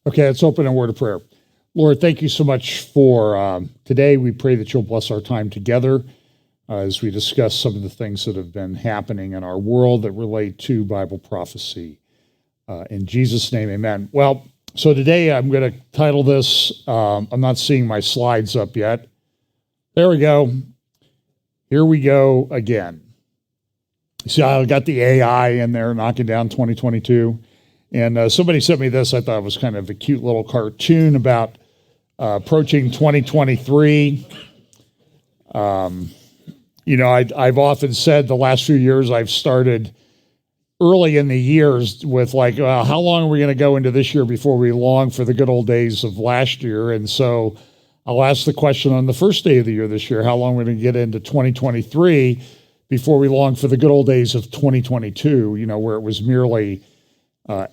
Okay, let's open a word of prayer. Lord, thank you so much for today. We pray that you'll bless our time together as we discuss some of the things that have been happening in our world that relate to Bible prophecy. In Jesus' name, amen. Well, so today I'm going to title this, I'm not seeing my slides up yet. There we go. Here we go again. See, I got the AI in there knocking down 2022. And somebody sent me this. I thought it was kind of a cute little cartoon about approaching 2023. I've often said the last few years I've started early in the years with like, how long are we going to go into this year before we long for the good old days of last year? And so I'll ask the question on the first day of the year this year, how long are we going to get into 2023 before we long for the good old days of 2022, where it was merely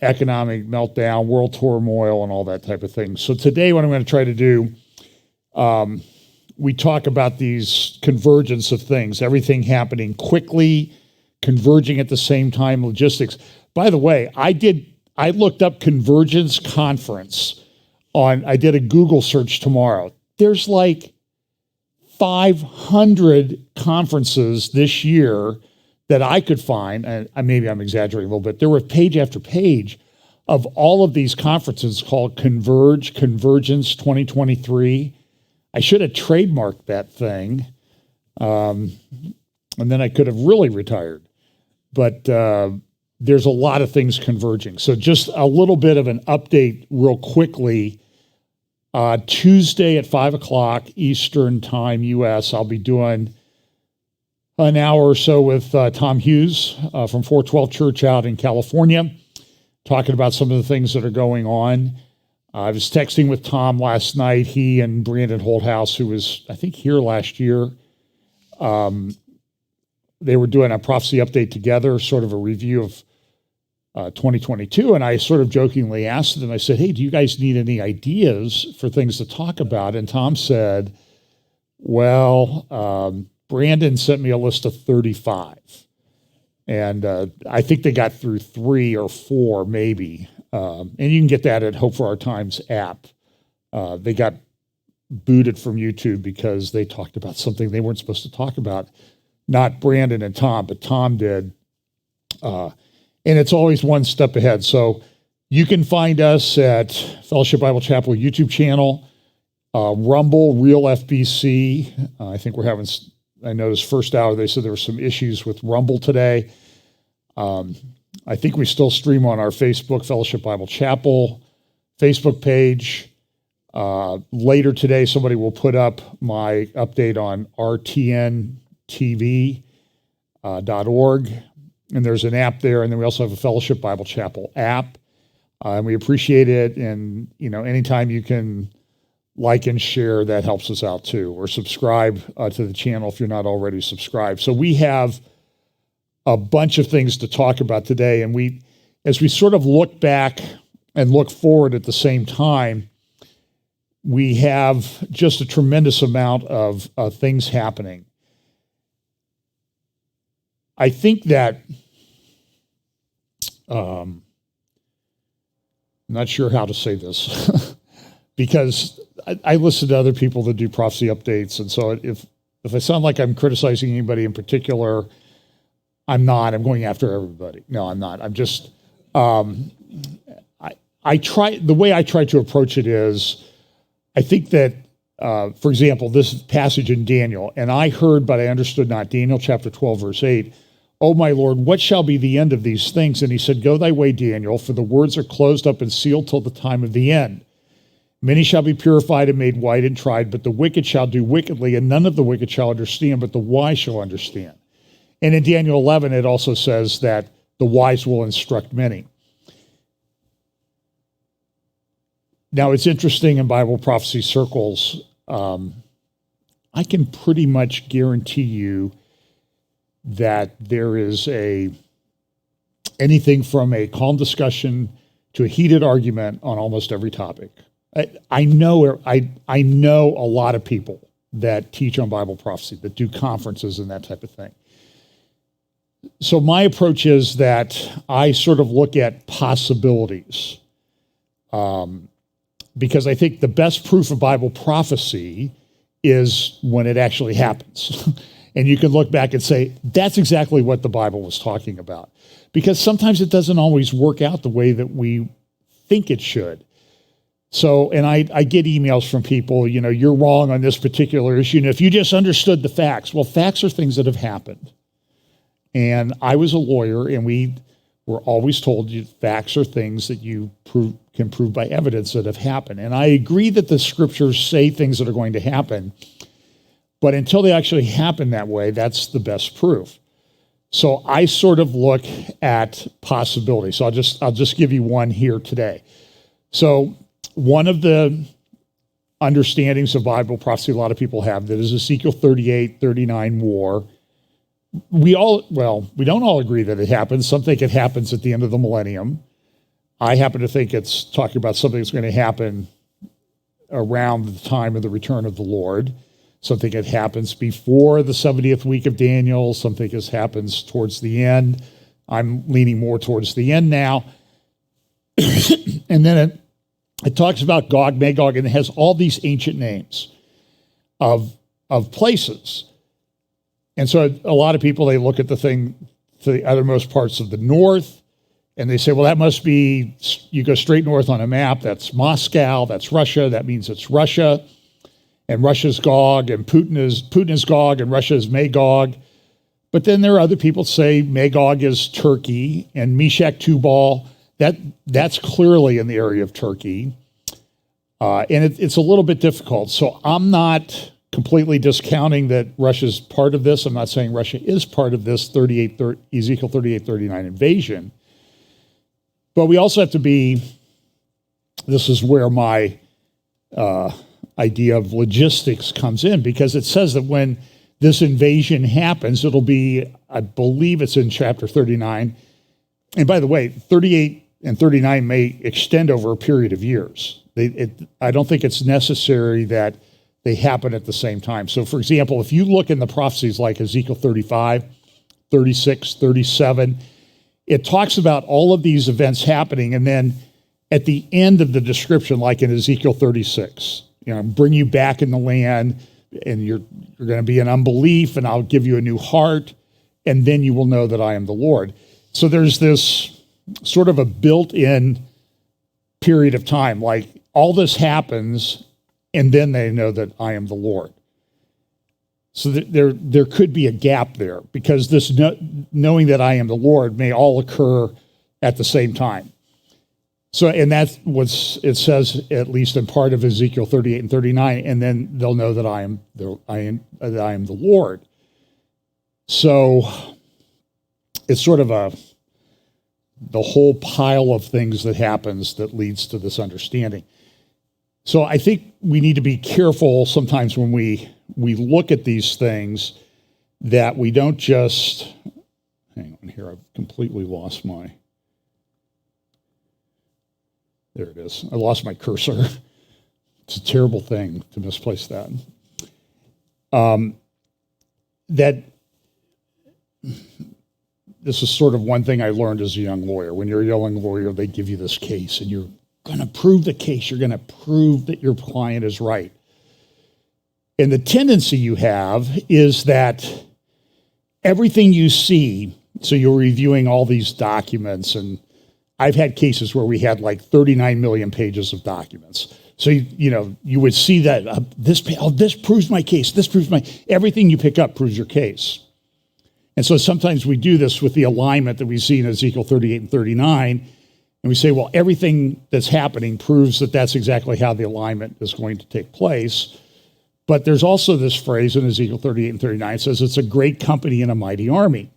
economic meltdown, world turmoil, and all that type of thing. So today what I'm going to try to do, we talk about these convergence of things, everything happening quickly, converging at the same time, logistics. By the way, I looked up convergence conference I did a Google search tomorrow. There's like 500 conferences this year that I could find, and maybe I'm exaggerating a little bit, there were page after page of all of these conferences called Convergence 2023. I should have trademarked that thing, and then I could have really retired. But there's a lot of things converging. So just a little bit of an update real quickly. Tuesday at 5 o'clock Eastern Time, U.S., I'll be doing an hour or so with Tom Hughes from 412 Church out in California, talking about some of the things that are going on. I was texting with Tom last night. He and Brandon Holthouse, who was, I think, here last year, they were doing a prophecy update together, sort of a review of 2022. And I sort of jokingly asked them, I said, hey, do you guys need any ideas for things to talk about? And Tom said, well, Brandon sent me a list of 35. And I think they got through 3 or 4 maybe. And you can get that at Hope for Our Times app. They got booted from YouTube because they talked about something they weren't supposed to talk about. Not Brandon and Tom, but Tom did. And it's always one step ahead. So you can find us at Fellowship Bible Chapel YouTube channel, Rumble, Real FBC. I think we're having... I noticed first hour, they said there were some issues with Rumble today. I think we still stream on our Facebook, Fellowship Bible Chapel Facebook page. Later today, somebody will put up my update on rtntv.org. And there's an app there. And then we also have a Fellowship Bible Chapel app. And we appreciate it. And, anytime you can like and share, that helps us out too, or subscribe to the channel if you're not already subscribed. So we have a bunch of things to talk about today, and as we sort of look back and look forward at the same time, we have just a tremendous amount of things happening. I think that I'm not sure how to say this because I listen to other people that do prophecy updates, and so if I sound like I'm criticizing anybody in particular, I'm not. I'm going after everybody. No, I'm not. I'm just I try. The way I try to approach it is, I think that, for example, this passage in Daniel, and I heard, but I understood not. Daniel chapter 12, verse 8. Oh, my Lord, what shall be the end of these things? And he said, go thy way, Daniel, for the words are closed up and sealed till the time of the end. Many shall be purified and made white and tried, but the wicked shall do wickedly, and none of the wicked shall understand, but the wise shall understand. And in Daniel 11, it also says that the wise will instruct many. Now, it's interesting in Bible prophecy circles, I can pretty much guarantee you that there is anything from a calm discussion to a heated argument on almost every topic. I know a lot of people that teach on Bible prophecy, that do conferences and that type of thing. So my approach is that I sort of look at possibilities. because I think the best proof of Bible prophecy is when it actually happens. And you can look back and say, that's exactly what the Bible was talking about. Because sometimes it doesn't always work out the way that we think it should. So, and I get emails from people, you're wrong on this particular issue. And if you just understood the facts, well, facts are things that have happened. And I was a lawyer, and we were always told facts are things that you can prove by evidence that have happened. And I agree that the scriptures say things that are going to happen, but until they actually happen that way, that's the best proof. So I sort of look at possibilities. So I'll just give you one here today. So one of the understandings of Bible prophecy a lot of people have that is Ezekiel 38, 39 war. We don't all agree that it happens. Some think it happens at the end of the millennium. I happen to think it's talking about something that's going to happen around the time of the return of the Lord. Some think it happens before the 70th week of Daniel. Some think it happens towards the end. I'm leaning more towards the end now. And then it talks about Gog, Magog, and it has all these ancient names of places. And so a lot of people, they look at the thing to the uttermost parts of the north, and they say, well, that must be, you go straight north on a map, that's Moscow, that's Russia, that means it's Russia, and Russia's Gog, and Putin is Gog, and Russia is Magog. But then there are other people who say Magog is Turkey, and Meshach Tubal, that's clearly in the area of Turkey. And it's a little bit difficult. So I'm not completely discounting that Russia's part of this. I'm not saying Russia is part of this Ezekiel 38-39 invasion. But we also have to this is where my idea of logistics comes in, because it says that when this invasion happens, it'll be, I believe it's in chapter 39. And by the way, 38 and 39 may extend over a period of years. I don't think it's necessary that they happen at the same time. So for example, if you look in the prophecies like Ezekiel 35, 36, 37, it talks about all of these events happening, and then at the end of the description, like in Ezekiel 36, bring you back in the land, and you're going to be in unbelief, and I'll give you a new heart, and then you will know that I am the Lord. So there's this sort of a built-in period of time, like all this happens, and then they know that I am the Lord. So there could be a gap there, because this knowing that I am the Lord may all occur at the same time. So, and that's what it says, at least in part of Ezekiel 38 and 39, and then they'll know that I am the Lord. So it's sort of the whole pile of things that happens that leads to this understanding. So I think we need to be careful sometimes when we look at these things, that we don't just, hang on here, I've completely lost there it is. I lost my cursor. It's a terrible thing to misplace that. That this is sort of one thing I learned as a young lawyer. When you're a young lawyer, they give you this case, and you're going to prove the case. You're going to prove that your client is right. And the tendency you have is that everything you see, so you're reviewing all these documents, and I've had cases where we had like 39 million pages of documents. So, you would see that this proves my case. This proves everything you pick up proves your case. And so sometimes we do this with the alignment that we see in Ezekiel 38 and 39. And we say, well, everything that's happening proves that that's exactly how the alignment is going to take place. But there's also this phrase in Ezekiel 38 and 39, it says it's a great company and a mighty army.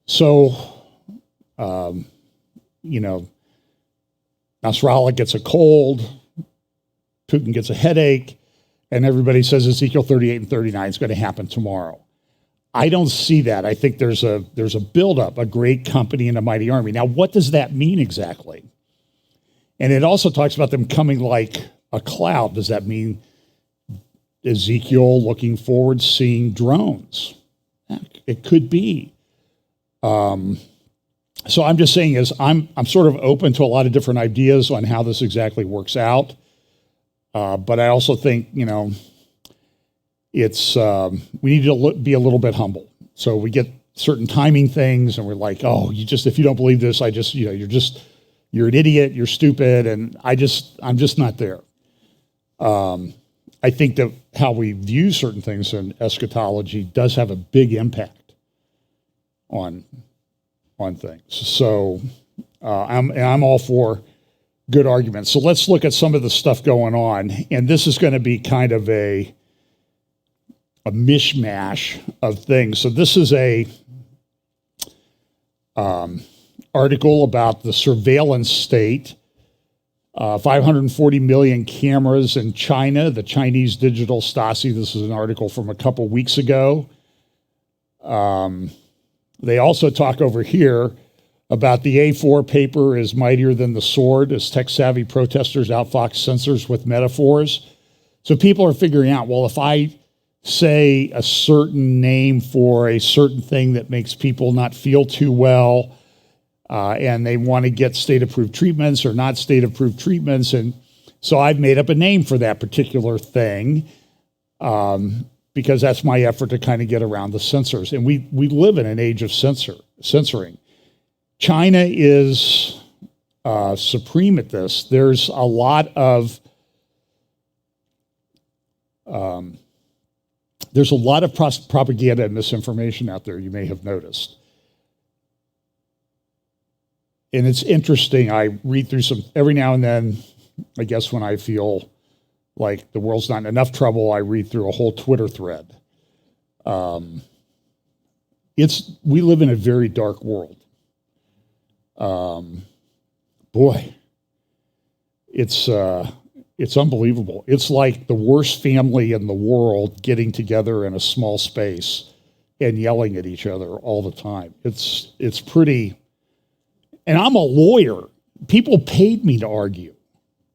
So, Nasrallah gets a cold, Putin gets a headache, and everybody says Ezekiel 38 and 39 is going to happen tomorrow. I don't see that. I think there's a buildup, a great company and a mighty army. Now, what does that mean exactly? And it also talks about them coming like a cloud. Does that mean Ezekiel looking forward, seeing drones? It could be. So I'm just saying is I'm sort of open to a lot of different ideas on how this exactly works out. But I also think, it's we need to be a little bit humble. So we get certain timing things and we're like, oh, if you don't believe this, you're an idiot, you're stupid. And I'm just not there. I think that how we view certain things in eschatology does have a big impact on things. So I'm all for good arguments. So let's look at some of the stuff going on. And this is going to be kind of a mishmash of things. So this is a article about the surveillance state. 540 million cameras in China, the Chinese digital Stasi. This is an article from a couple weeks ago. They also talk over here about the A4 paper is mightier than the sword as tech-savvy protesters outfox censors with metaphors. So people are figuring out, well, if I say a certain name for a certain thing that makes people not feel too well, and they want to get state-approved treatments or not state-approved treatments. And so I've made up a name for that particular thing because that's my effort to kind of get around the censors. And we live in an age of censoring. China is supreme at this. There's a lot of propaganda and misinformation out there, you may have noticed. And it's interesting, I read through some, every now and then, I guess when I feel like the world's not in enough trouble, I read through a whole Twitter thread. We live in a very dark world. Boy, it's unbelievable. It's like the worst family in the world getting together in a small space and yelling at each other all the time. It's pretty. And I'm a lawyer. People paid me to argue,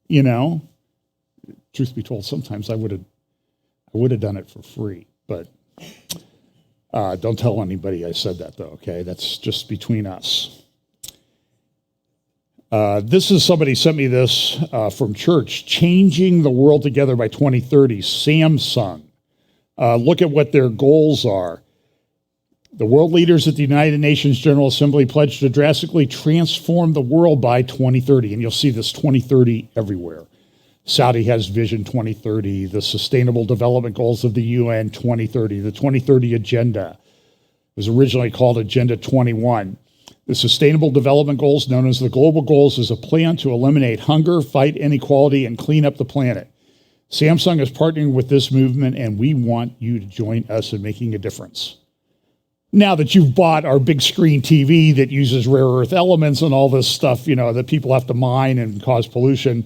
Truth be told, sometimes I would have done it for free, but don't tell anybody I said that though, okay? That's just between us. This is somebody sent me this from church, Changing the World Together by 2030, Samsung. Look at what their goals are. The world leaders at the United Nations General Assembly pledged to drastically transform the world by 2030. And you'll see this 2030 everywhere. Saudi has Vision 2030, the Sustainable Development Goals of the UN 2030, the 2030 Agenda. It was originally called Agenda 21. The Sustainable Development Goals, known as the Global Goals, is a plan to eliminate hunger, fight inequality, and clean up the planet. Samsung is partnering with this movement, and we want you to join us in making a difference. Now that you've bought our big screen TV that uses rare earth elements and all this stuff, that people have to mine and cause pollution,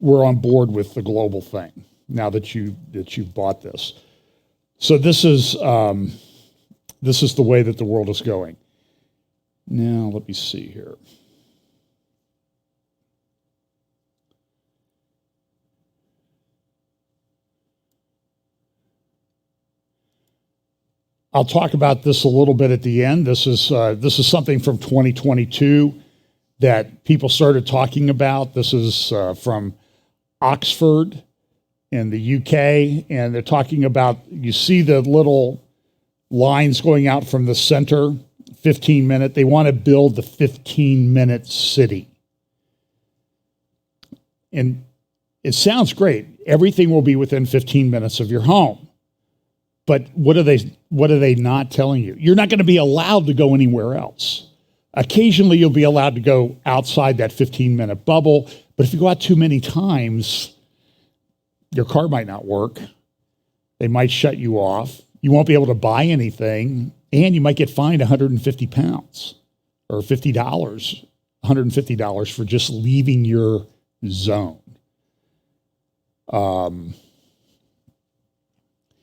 we're on board with the global thing now that you've bought this. So this is the way that the world is going. Now, let me see here. I'll talk about this a little bit at the end. This is something from 2022 that people started talking about. This is from Oxford in the UK, and they're talking about, you see the little lines going out from the center, 15-minute. They want to build the 15-minute city. And it sounds great. Everything will be within 15 minutes of your home. But what are they not telling you? You're not going to be allowed to go anywhere else. Occasionally, you'll be allowed to go outside that 15-minute bubble. But if you go out too many times, your car might not work. They might shut you off. You won't be able to buy anything. And you might get fined 150 pounds or $50, $150 for just leaving your zone.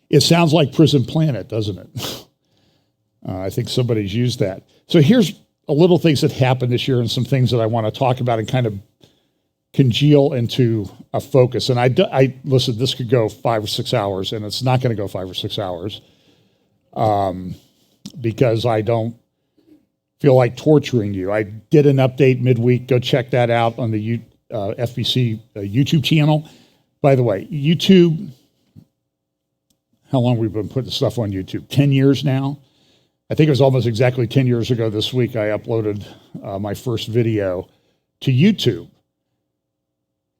It sounds like Prison Planet, doesn't it? I think somebody's used that. So here's a little things that happened this year and some things that I want to talk about and kind of congeal into a focus. And I listen, this could go 5 or 6 hours, and it's not going to go 5 or 6 hours because I don't feel like torturing you. I did an update midweek. Go check that out on the FBC YouTube channel. By the way, YouTube, how long we've been putting stuff on YouTube? 10 years now? I think it was almost exactly 10 years ago this week I uploaded my first video to YouTube.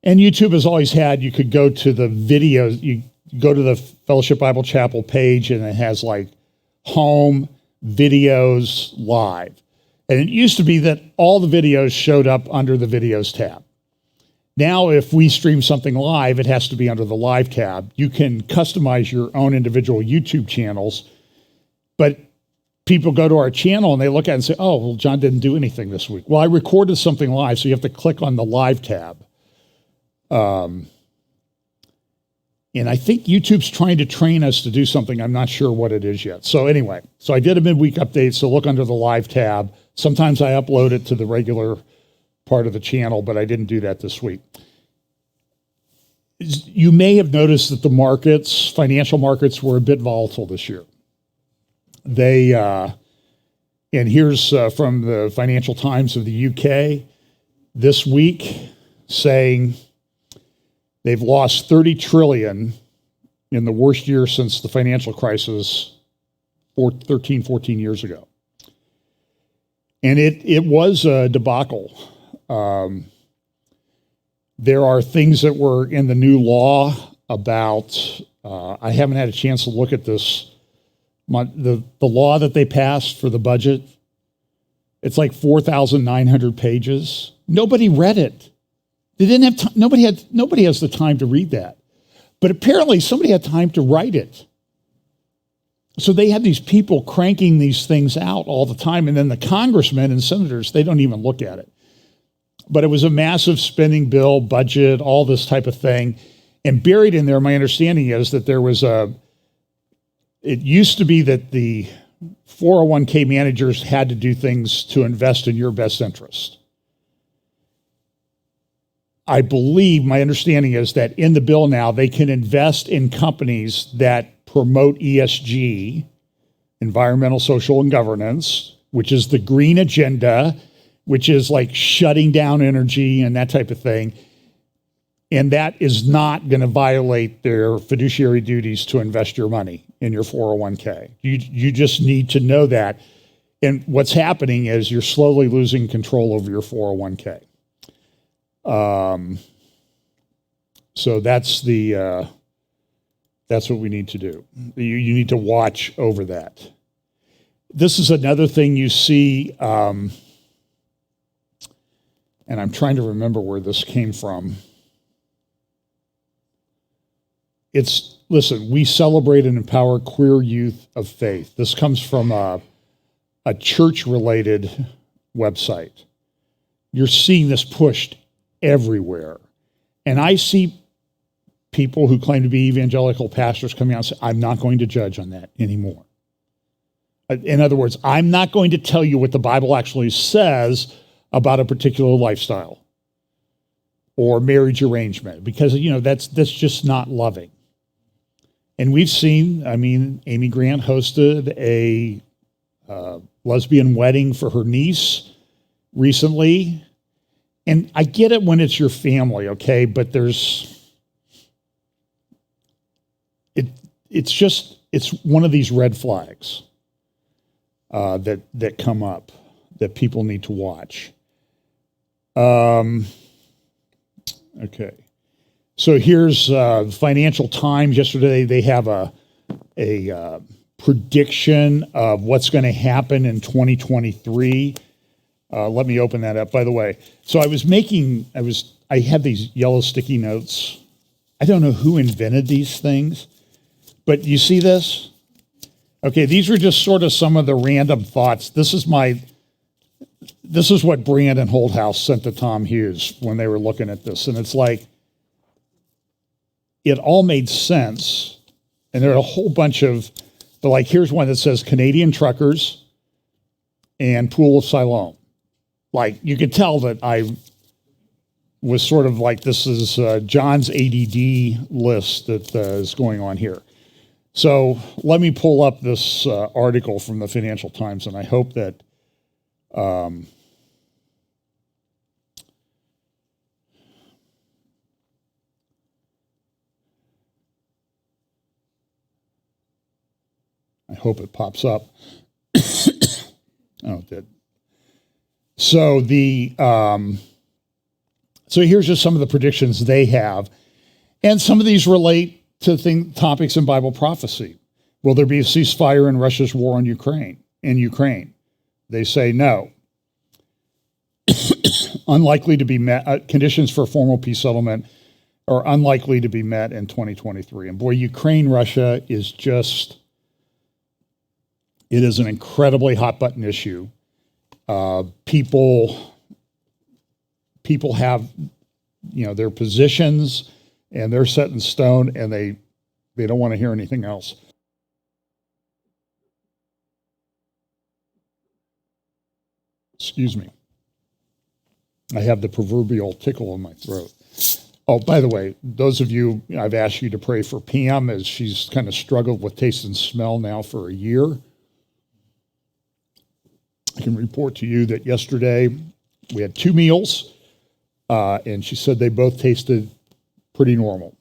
And YouTube has always had, you could go to the videos, you go to the Fellowship Bible Chapel page and it has like home, videos, live. And it used to be that all the videos showed up under the videos tab. Now, if we stream something live, it has to be under the live tab. You can customize your own individual YouTube channels, but people go to our channel and they look at it and say, oh, well, John didn't do anything this week. Well, I recorded something live, so you have to click on the live tab. And I think YouTube's trying to train us to do something. I'm not sure what it is yet. So anyway, so I did a midweek update, so look under the live tab. Sometimes I upload it to the regular part of the channel, but I didn't do that this week. You may have noticed that the markets, financial markets, were a bit volatile this year. They, and here's from the Financial Times of the UK this week saying they've lost 30 trillion in the worst year since the financial crisis 14 years ago. And it was a debacle. There are things that were in the new law about, I haven't had a chance to look at this, the law that they passed for the budget. It's like 4,900 pages. Nobody read it. They didn't have time. Nobody has the time to read that. But apparently somebody had time to write it. So they had these people cranking these things out all the time. And then the congressmen and senators, they don't even look at it. But it was a massive spending bill, budget, all this type of thing. And buried in there, my understanding is that there was it used to be that the 401k managers had to do things to invest in your best interest. I believe, my understanding is that in the bill now, they can invest in companies that promote ESG, environmental, social, and governance, which is the green agenda, which is like shutting down energy and that type of thing. And that is not going to violate their fiduciary duties to invest your money in your 401k. You just need to know that. And what's happening is you're slowly losing control over your 401k. So that's what we need to do. You need to watch over that. This is another thing you see, and I'm trying to remember where this came from. Listen, we celebrate and empower queer youth of faith. This comes from a church-related website. You're seeing this pushed everywhere. And I see people who claim to be evangelical pastors coming out and say, I'm not going to judge on that anymore. In other words, I'm not going to tell you what the Bible actually says about a particular lifestyle or marriage arrangement, because, that's just not loving. And we've seen, Amy Grant hosted a lesbian wedding for her niece recently. And I get it when it's your family, okay? But it's one of these red flags that come up that people need to watch. Okay. So here's Financial Times. Yesterday they have a prediction of what's going to happen in 2023. Let me open that up. By the way, so I had these yellow sticky notes. I don't know who invented these things, but you see this? Okay, these were just sort of some of the random thoughts. This is what Brandon Holthouse sent to Tom Hughes when they were looking at this. And it's like, it all made sense. And there are a whole bunch of, but like, here's one that says Canadian truckers and Pool of Siloam. Like, you could tell that I was sort of like, this is John's ADD list that is going on here. So let me pull up this article from the Financial Times, and I hope that Um, I hope it pops up. Oh, it did. So so here's just some of the predictions they have, and some of these relate to topics in Bible prophecy. Will there be a ceasefire in Russia's war on Ukraine? They say no. Unlikely to be met. Conditions for a formal peace settlement are unlikely to be met in 2023. And boy, Ukraine, Russia is just, it is an incredibly hot button issue. People have, their positions, and they're set in stone, and they don't want to hear anything else. Excuse me. I have the proverbial tickle in my throat. Oh, by the way, those of you, I've asked you to pray for Pam, as she's kind of struggled with taste and smell now for a year. I can report to you that yesterday we had 2 meals, and she said they both tasted pretty normal,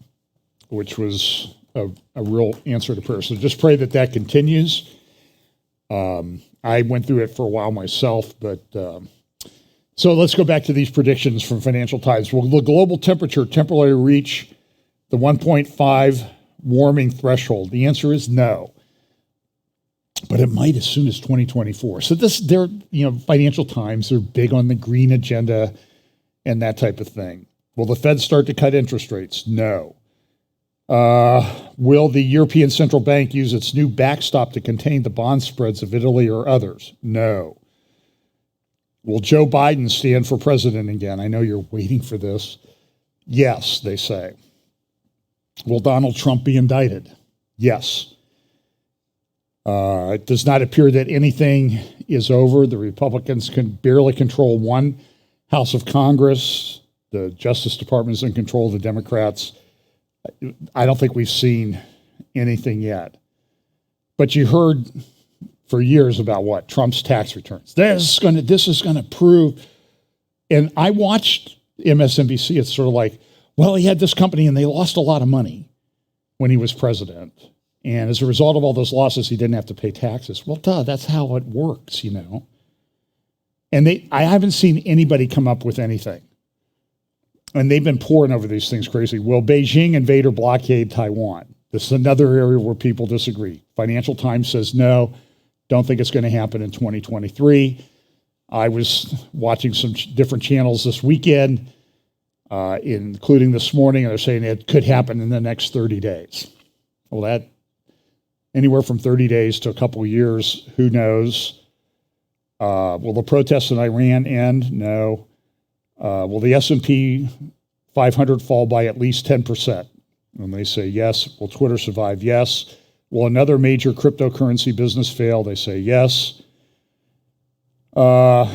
which was a real answer to prayer. So just pray that continues. I went through it for a while myself, but so let's go back to these predictions from Financial Times. Will the global temperature temporarily reach the 1.5 warming threshold? The answer is no, but it might as soon as 2024. So they're, Financial Times, they're big on the green agenda and that type of thing. Will the Fed start to cut interest rates? No. Will the European Central Bank use its new backstop to contain the bond spreads of Italy or others? No. Will Joe Biden stand for president again? I know you're waiting for this. Yes, they say. Will Donald Trump be indicted? Yes. It does not appear that anything is over. The Republicans can barely control one House of Congress. The Justice Department is in control of the Democrats. I don't think we've seen anything yet. But you heard for years about what? Trump's tax returns. This is going to prove. And I watched MSNBC. It's sort of like, well, he had this company and they lost a lot of money when he was president. And as a result of all those losses, he didn't have to pay taxes. Well, that's how it works, And I haven't seen anybody come up with anything. And they've been pouring over these things crazy. Will Beijing invade or blockade Taiwan? This is another area where people disagree. Financial Times says no, don't think it's going to happen in 2023. I was watching some different channels this weekend, including this morning, and they're saying it could happen in the next 30 days. Well, that anywhere from 30 days to a couple of years, who knows? Will the protests in Iran end? No. Will the S&P 500 fall by at least 10%? And they say yes. Will Twitter survive? Yes. Will another major cryptocurrency business fail? They say yes. Well,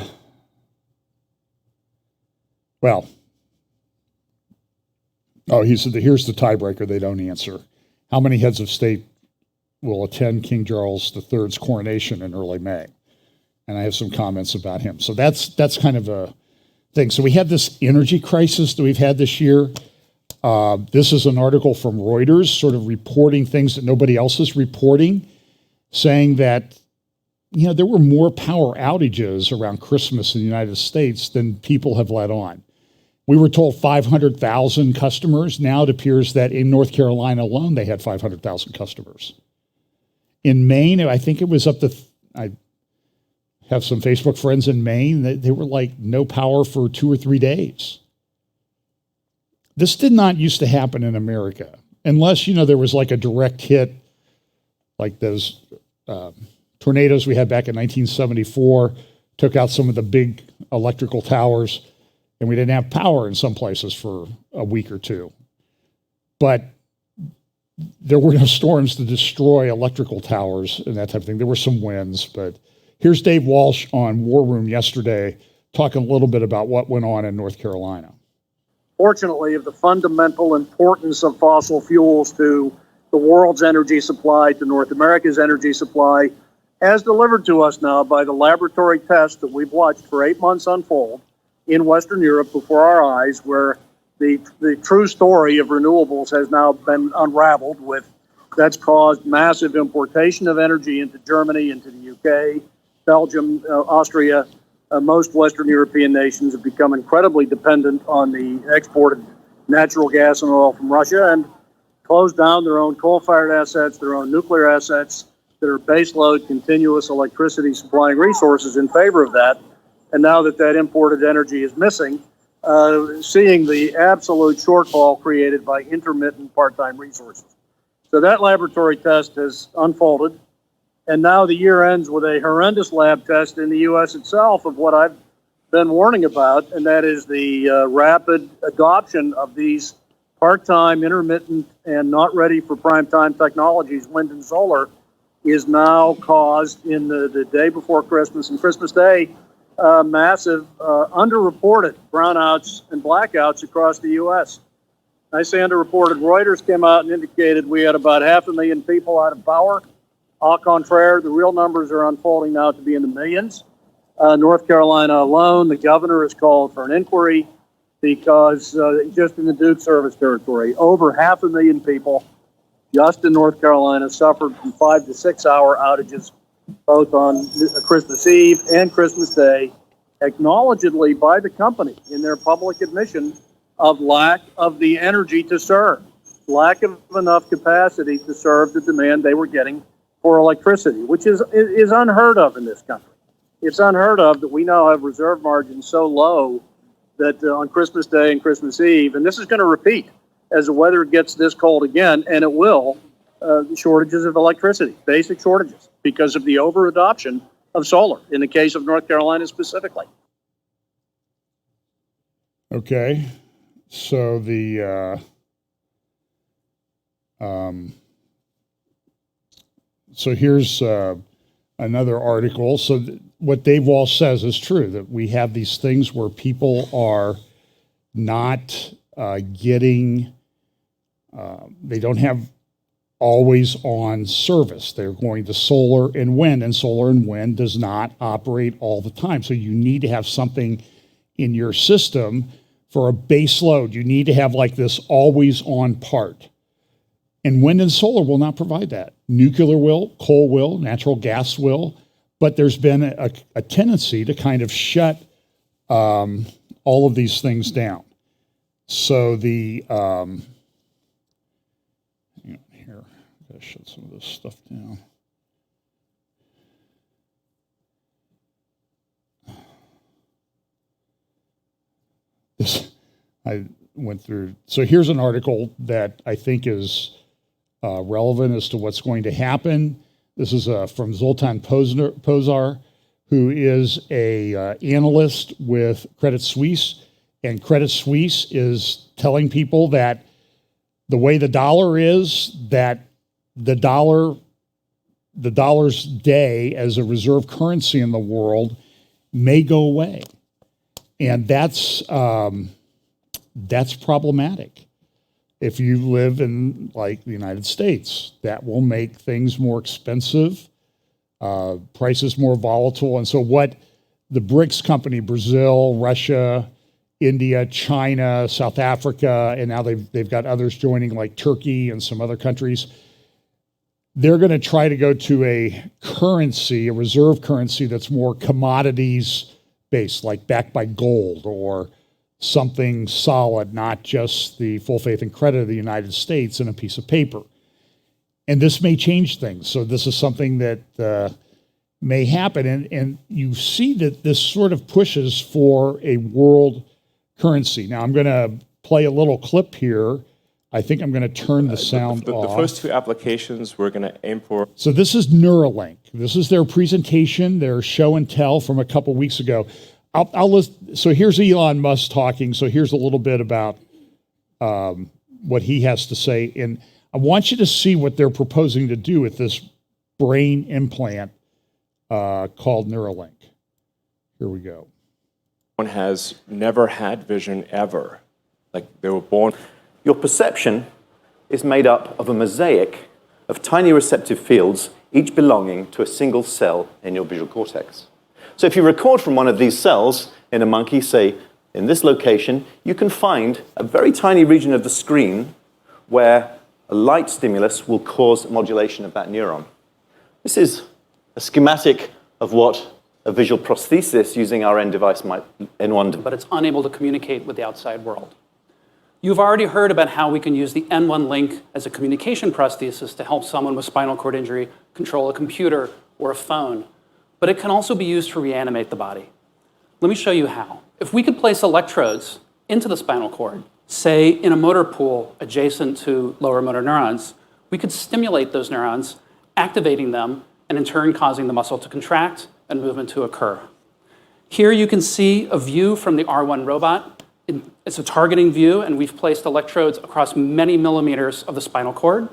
here's the tiebreaker they don't answer. How many heads of state will attend King Charles III's coronation in early May? And I have some comments about him. So that's kind of a thing. So we have this energy crisis that we've had this year. This is an article from Reuters, sort of reporting things that nobody else is reporting, saying that, there were more power outages around Christmas in the United States than people have let on. We were told 500,000 customers. Now it appears that in North Carolina alone, they had 500,000 customers. In Maine, I think it was up to, I have some Facebook friends in Maine, they were like no power for 2 or 3 days. This did not used to happen in America, unless, there was like a direct hit, like those tornadoes we had back in 1974, took out some of the big electrical towers, and we didn't have power in some places for a week or two. But there were no storms to destroy electrical towers and that type of thing. There were some winds, but here's Dave Walsh on War Room yesterday talking a little bit about what went on in North Carolina. Fortunately, of the fundamental importance of fossil fuels to the world's energy supply, to North America's energy supply, as delivered to us now by the laboratory tests that we've watched for 8 months unfold in Western Europe before our eyes, where the true story of renewables has now been unraveled that's caused massive importation of energy into Germany, into the UK, Belgium, Austria. Most Western European nations have become incredibly dependent on the exported natural gas and oil from Russia and closed down their own coal-fired assets, their own nuclear assets that are baseload, continuous electricity supplying resources in favor of that. And now that imported energy is missing, seeing the absolute shortfall created by intermittent part-time resources. So that laboratory test has unfolded. And now the year ends with a horrendous lab test in the U.S. itself of what I've been warning about, and that is the rapid adoption of these part-time, intermittent, and not ready for prime-time technologies, wind and solar, is now caused in the day before Christmas and Christmas Day, massive underreported brownouts and blackouts across the U.S. I say underreported. Reuters came out and indicated we had about 500,000 people out of power. Au contraire, the real numbers are unfolding now to be in the millions. North Carolina alone, the governor has called for an inquiry because just in the Duke service territory, over 500,000 people just in North Carolina suffered from 5 to 6 hour outages, both on Christmas Eve and Christmas Day, acknowledgedly by the company in their public admission of lack of the energy to serve, lack of enough capacity to serve the demand they were getting for electricity, which is unheard of in this country. It's unheard of that we now have reserve margins so low that on Christmas Day and Christmas Eve, and this is going to repeat as the weather gets this cold again, and it will, shortages of electricity, basic shortages, because of the over-adoption of solar, in the case of North Carolina specifically. Okay, so so here's another article. So what Dave Walsh says is true, that we have these things where people are not getting, they don't have always on service. They're going to solar and solar and wind does not operate all the time. So you need to have something in your system for a base load. You need to have like this always on part. And wind and solar will not provide that. Nuclear will, coal will, natural gas will, but there's been a tendency to kind of shut all of these things down. So here, I gotta shut some of this stuff down. I went through. So here's an article that I think is relevant as to what's going to happen. This is from Zoltan Pozar, who is a analyst with Credit Suisse, and Credit Suisse is telling people that the way the dollar is, that the dollar's day as a reserve currency in the world may go away, and that's problematic. If you live in like the United States, that will make things more expensive, prices more volatile. And so what the BRICS company, Brazil, Russia, India, China, South Africa, and now they've got others joining like Turkey and some other countries, they're going to try to go to a currency, a reserve currency that's more commodities based, like backed by gold or something solid, not just the full faith and credit of the United States in a piece of paper. And this may change things. So this is something that may happen. And you see that this sort of pushes for a world currency. Now I'm going to play a little clip here. I think I'm going to turn the sound off. The first two applications we're going to aim for. So this is Neuralink. This is their presentation, their show and tell from a couple weeks ago. I'll list. So here's Elon Musk talking. So here's a little bit about what he has to say. And I want you to see what they're proposing to do with this brain implant called Neuralink. Here we go. One has never had vision ever. Like they were born. Your perception is made up of a mosaic of tiny receptive fields each belonging to a single cell in your visual cortex. So if you record from one of these cells in a monkey, say, in this location, you can find a very tiny region of the screen where a light stimulus will cause modulation of that neuron. This is a schematic of what a visual prosthesis using our N device might N1. But it's unable to communicate with the outside world. You've already heard about how we can use the N1 link as a communication prosthesis to help someone with spinal cord injury control a computer or a phone. But it can also be used to reanimate the body. Let me show you how. If we could place electrodes into the spinal cord, say in a motor pool adjacent to lower motor neurons, we could stimulate those neurons, activating them, and in turn causing the muscle to contract and movement to occur. Here you can see a view from the R1 robot. It's a targeting view, and we've placed electrodes across many millimeters of the spinal cord.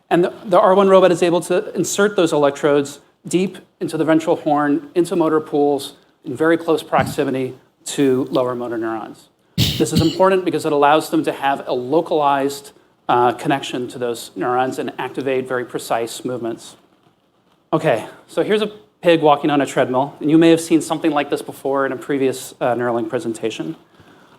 And the R1 robot is able to insert those electrodes deep into the ventral horn, into motor pools, in very close proximity to lower motor neurons. This is important because it allows them to have a localized connection to those neurons and activate very precise movements. Okay, so here's a pig walking on a treadmill, and you may have seen something like this before in a previous Neuralink presentation.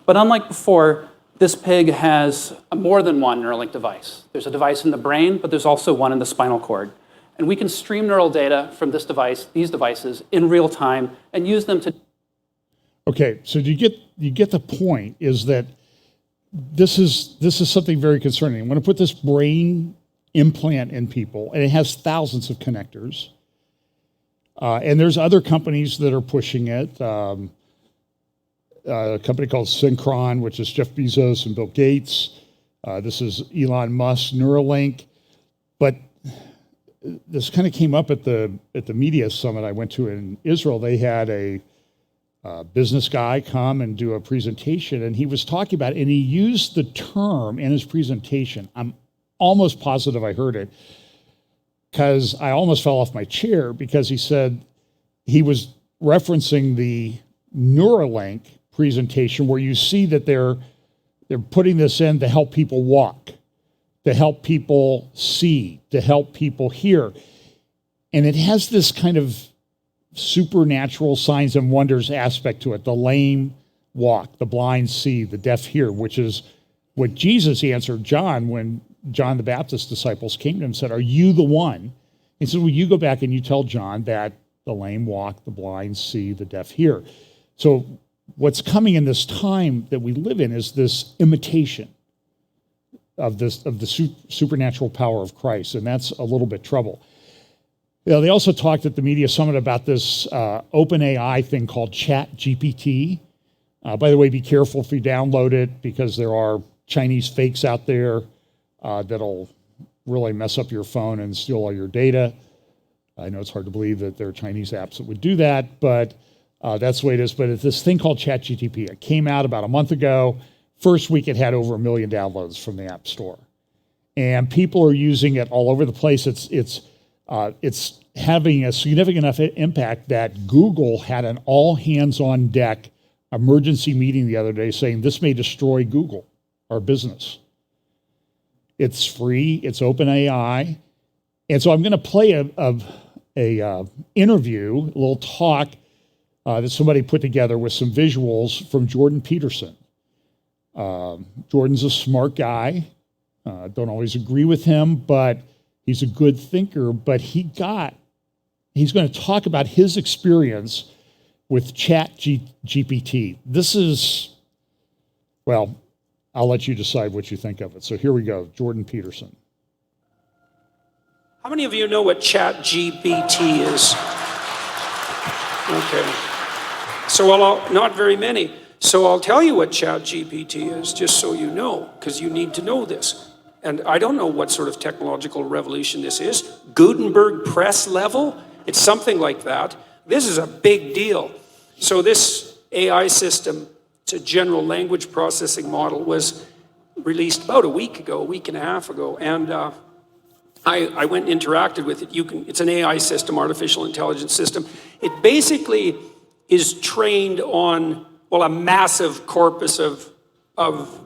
But unlike before, this pig has more than one Neuralink device. There's a device in the brain, but there's also one in the spinal cord. And we can stream neural data from this device, these devices, in real time and use them to... Okay, so you get the point, is that this is something very concerning. I'm going to put this brain implant in people, and it has thousands of connectors. And there's other companies that are pushing it. A company called Synchron, which is Jeff Bezos and Bill Gates. This is Elon Musk, Neuralink. But this kind of came up at the media summit I went to in Israel. They had a business guy come and do a presentation, and he was talking about it, and he used the term in his presentation. I'm almost positive I heard it, because I almost fell off my chair, because he said he was referencing the Neuralink presentation where you see that they're putting this in to help people walk, to help people see, to help people hear. And it has this kind of supernatural signs and wonders aspect to it. The lame walk, the blind see, the deaf hear, which is what Jesus answered John when John the Baptist's disciples came to him and said, "Are you the one?" He said, "Well, you go back and you tell John that the lame walk, the blind see, the deaf hear." So what's coming in this time that we live in is this imitation of the supernatural power of Christ, and that's a little bit trouble. You know, they also talked at the media summit about this open AI thing called ChatGPT. By the way, be careful if you download it, because there are Chinese fakes out there that'll really mess up your phone and steal all your data. I know it's hard to believe that there are Chinese apps that would do that, but that's the way it is. But it's this thing called ChatGPT. It came out about a month ago. First week, it had over 1 million downloads from the App Store. And people are using it all over the place. It's having a significant enough impact that Google had an all-hands-on-deck emergency meeting the other day saying this may destroy Google, our business. It's free. It's open AI. And so I'm going to play a interview, a little talk that somebody put together with some visuals from Jordan Peterson. Jordan's a smart guy. Don't always agree with him, but he's a good thinker. But he's going to talk about his experience with ChatGPT. This is, well, I'll let you decide what you think of it. So here we go, Jordan Peterson. How many of you know what ChatGPT is? Okay. So, well, not very many. So I'll tell you what ChatGPT is, just so you know, because you need to know this. And I don't know what sort of technological revolution this is. Gutenberg press level? It's something like that. This is a big deal. So this AI system, it's a general language processing model, was released about a week and a half ago. And I went and interacted with it. It's an AI system, artificial intelligence system. It basically is trained on, well, a massive corpus of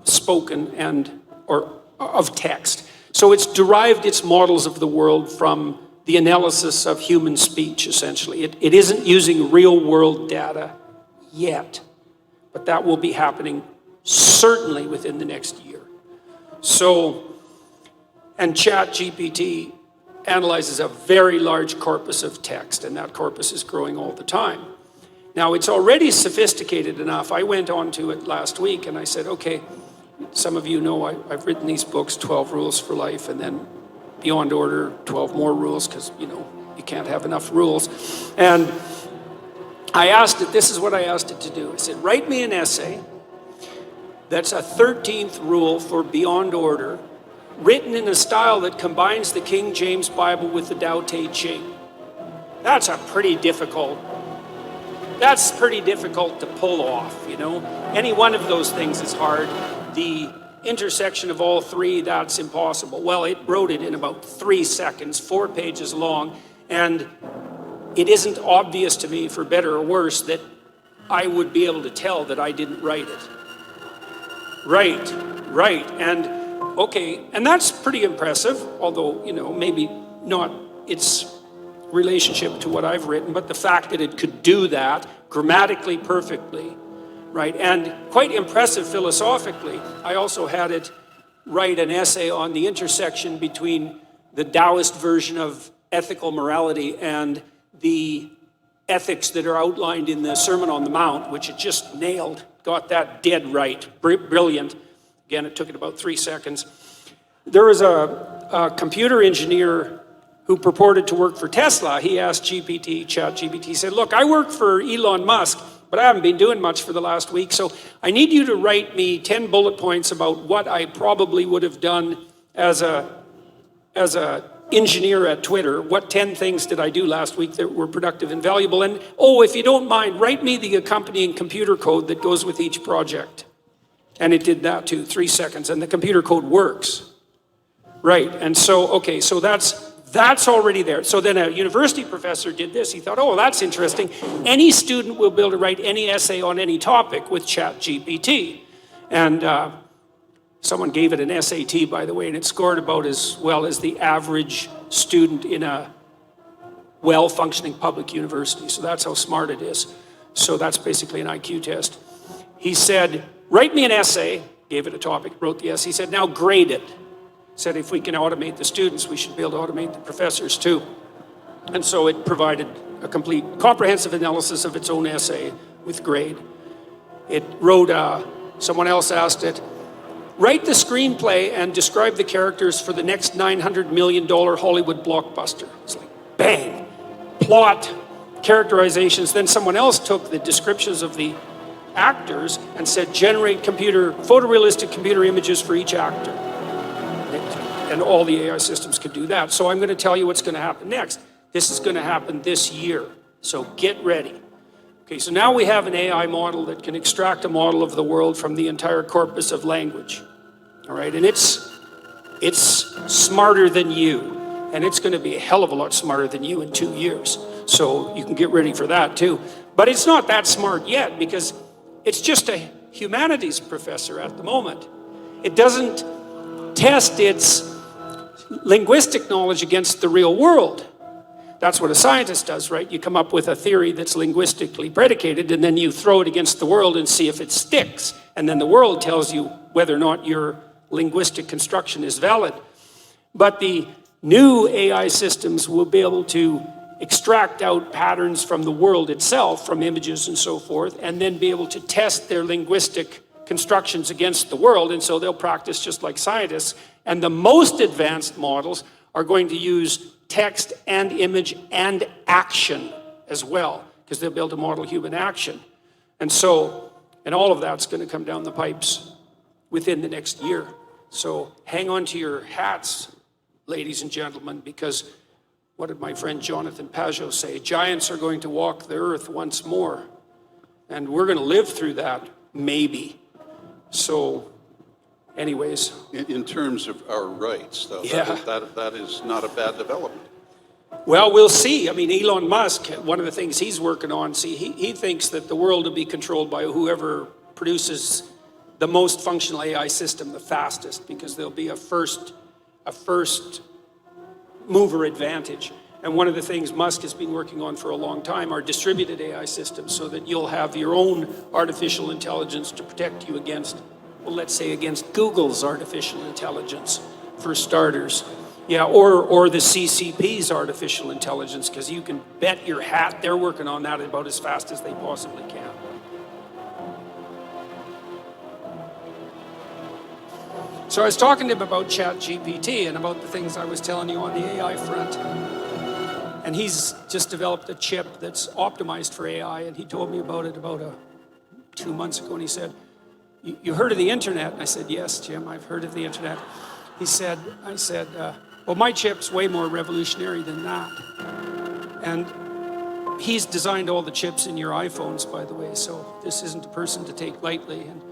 spoken or of text. So it's derived its models of the world from the analysis of human speech, essentially. It isn't using real-world data yet, but that will be happening certainly within the next year. So, and ChatGPT analyzes a very large corpus of text, and that corpus is growing all the time. Now, it's already sophisticated enough. I went on to it last week, and I said, okay, some of you know I've written these books, 12 Rules for Life, and then Beyond Order, 12 more rules, because, you know, you can't have enough rules. And I asked it, this is what I asked it to do. I said, write me an essay that's a 13th rule for Beyond Order, written in a style that combines the King James Bible with the Tao Te Ching. That's pretty difficult to pull off, you know. Any one of those things is hard. The intersection of all three, that's impossible. Well, it wrote it in about 3 seconds, 4 pages long, and it isn't obvious to me, for better or worse, that I would be able to tell that I didn't write it. Right, and okay, and that's pretty impressive, although, you know, maybe not its relationship to what I've written, but the fact that it could do that grammatically perfectly, right, and quite impressive philosophically. I also had it write an essay on the intersection between the Taoist version of ethical morality and the ethics that are outlined in the Sermon on the Mount, which it just nailed, got that dead right, brilliant. Again, it took it about 3 seconds. There was a computer engineer who purported to work for Tesla. He asked ChatGPT, he said, look, I work for Elon Musk, but I haven't been doing much for the last week, so I need you to write me 10 bullet points about what I probably would have done as a engineer at Twitter. What 10 things did I do last week that were productive and valuable? And, oh, if you don't mind, write me the accompanying computer code that goes with each project. And it did that too, 3 seconds, and the computer code works. Right, and so, okay, so that's already there. So then a university professor did this. He thought, oh, that's interesting. Any student will be able to write any essay on any topic with ChatGPT. And someone gave it an SAT, by the way, and it scored about as well as the average student in a well-functioning public university. So that's how smart it is. So that's basically an IQ test. He said, write me an essay, gave it a topic, wrote the essay. He said, now grade it. Said if we can automate the students, we should be able to automate the professors too. And so it provided a complete, comprehensive analysis of its own essay with grade. It wrote, someone else asked it, write the screenplay and describe the characters for the next $900 million Hollywood blockbuster. It's like, bang, plot, characterizations. Then someone else took the descriptions of the actors and said, generate photorealistic computer images for each actor. And all the AI systems could do that. So I'm going to tell you what's going to happen next. This is going to happen this year. So get ready. Okay, so now we have an AI model that can extract a model of the world from the entire corpus of language. All right, and it's smarter than you. And it's going to be a hell of a lot smarter than you in 2 years. So you can get ready for that too. But it's not that smart yet because it's just a humanities professor at the moment. It doesn't test its linguistic knowledge against the real world. That's what a scientist does, right? You come up with a theory that's linguistically predicated, and then you throw it against the world and see if it sticks. And then the world tells you whether or not your linguistic construction is valid. But the new AI systems will be able to extract out patterns from the world itself, from images and so forth, and then be able to test their linguistic constructions against the world, and so they'll practice just like scientists. And the most advanced models are going to use text and image and action as well, because they'll be able to model human action. And so, and all of that's going to come down the pipes within the next year. So hang on to your hats, ladies and gentlemen, because what did my friend Jonathan Pajot say? Giants are going to walk the earth once more. And we're going to live through that, maybe. So, anyways. In terms of our rights, though, yeah. that is not a bad development. Well, we'll see. I mean, Elon Musk, one of the things he's working on, he thinks that the world will be controlled by whoever produces the most functional AI system the fastest, because there'll be a first mover advantage. And one of the things Musk has been working on for a long time are distributed AI systems so that you'll have your own artificial intelligence to protect you against, well, let's say against Google's artificial intelligence, for starters. Yeah, or the CCP's artificial intelligence, because you can bet your hat they're working on that about as fast as they possibly can. So I was talking to him about ChatGPT and about the things I was telling you on the AI front. And he's just developed a chip that's optimized for AI, and he told me about it about 2 months ago, and he said, you heard of the internet? And I said, yes, Jim, I've heard of the internet. I said, well, my chip's way more revolutionary than that. And he's designed all the chips in your iPhones, by the way, so this isn't a person to take lightly, and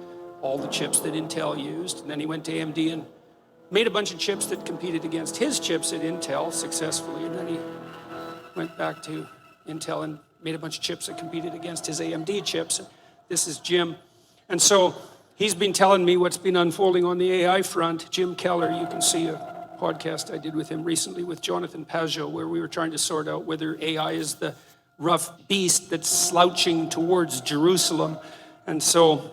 all the chips that Intel used. And then he went to AMD and made a bunch of chips that competed against his chips at Intel successfully, and then he went back to Intel and made a bunch of chips that competed against his AMD chips. This is Jim. And so he's been telling me what's been unfolding on the AI front. Jim Keller, you can see a podcast I did with him recently with Jonathan Pajot, where we were trying to sort out whether AI is the rough beast that's slouching towards Jerusalem. And so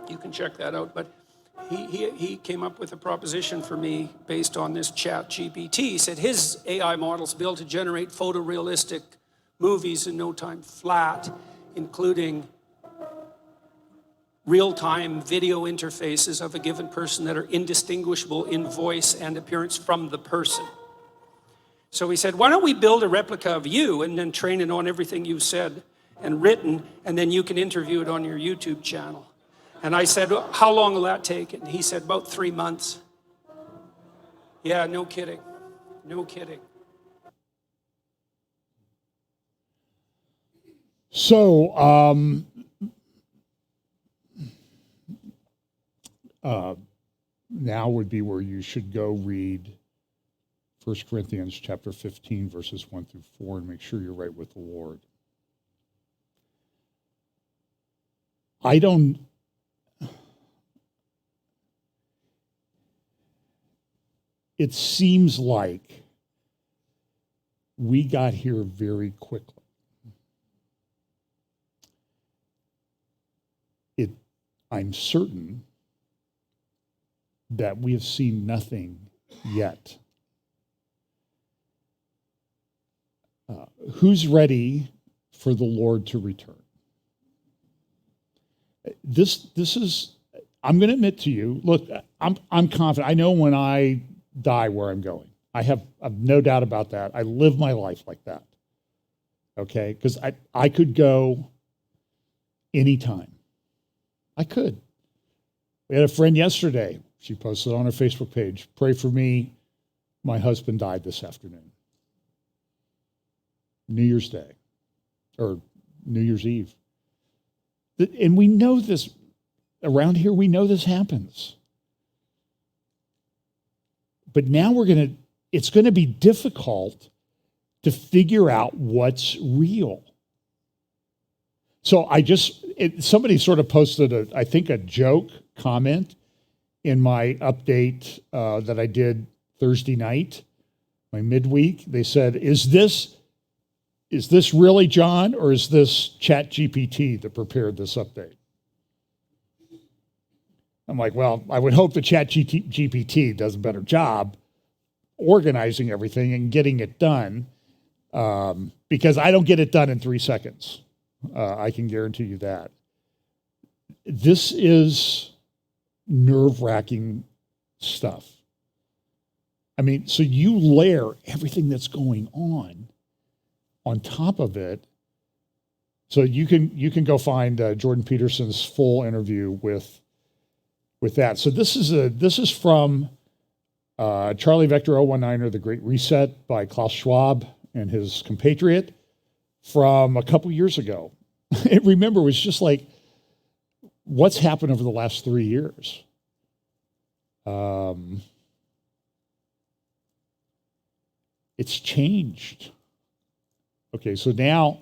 you can check that out. But he came up with a proposition for me based on this ChatGPT. He said his AI model's built to generate photorealistic movies in no time flat, including real-time video interfaces of a given person that are indistinguishable in voice and appearance from the person. So he said, why don't we build a replica of you and then train it on everything you've said and written, and then you can interview it on your YouTube channel. And I said, well, how long will that take? And he said, about 3 months. Yeah, no kidding. No kidding. So, now would be where you should go read 1 Corinthians chapter 15, verses 1 through 4, and make sure you're right with the Lord. It seems like we got here very quickly. I'm certain that we have seen nothing yet. Who's ready for the Lord to return? This is, I'm going to admit to you, look, I'm confident. I know when I die where I'm going. I've no doubt about that. I live my life like that. Okay? Because I could go anytime. I could. We had a friend yesterday. She posted on her Facebook page, pray for me. My husband died this afternoon. New Year's Day. Or New Year's Eve. And we know this. Around here, we know this happens. But now it's going to be difficult to figure out what's real. So somebody sort of posted I think a joke comment in my update that I did Thursday night, my midweek. They said, is this really John, or is this ChatGPT that prepared this update? I'm like, well, I would hope the ChatGPT does a better job organizing everything and getting it done, because I don't get it done in 3 seconds. I can guarantee you that. This is nerve-wracking stuff. I mean, so you layer everything that's going on top of it. So you can go find Jordan Peterson's full interview with that. So this is from Charlie Vector 019, The Great Reset by Klaus Schwab and his compatriot from a couple years ago. Remember, it was just like, what's happened over the last 3 years? It's changed. Okay, so now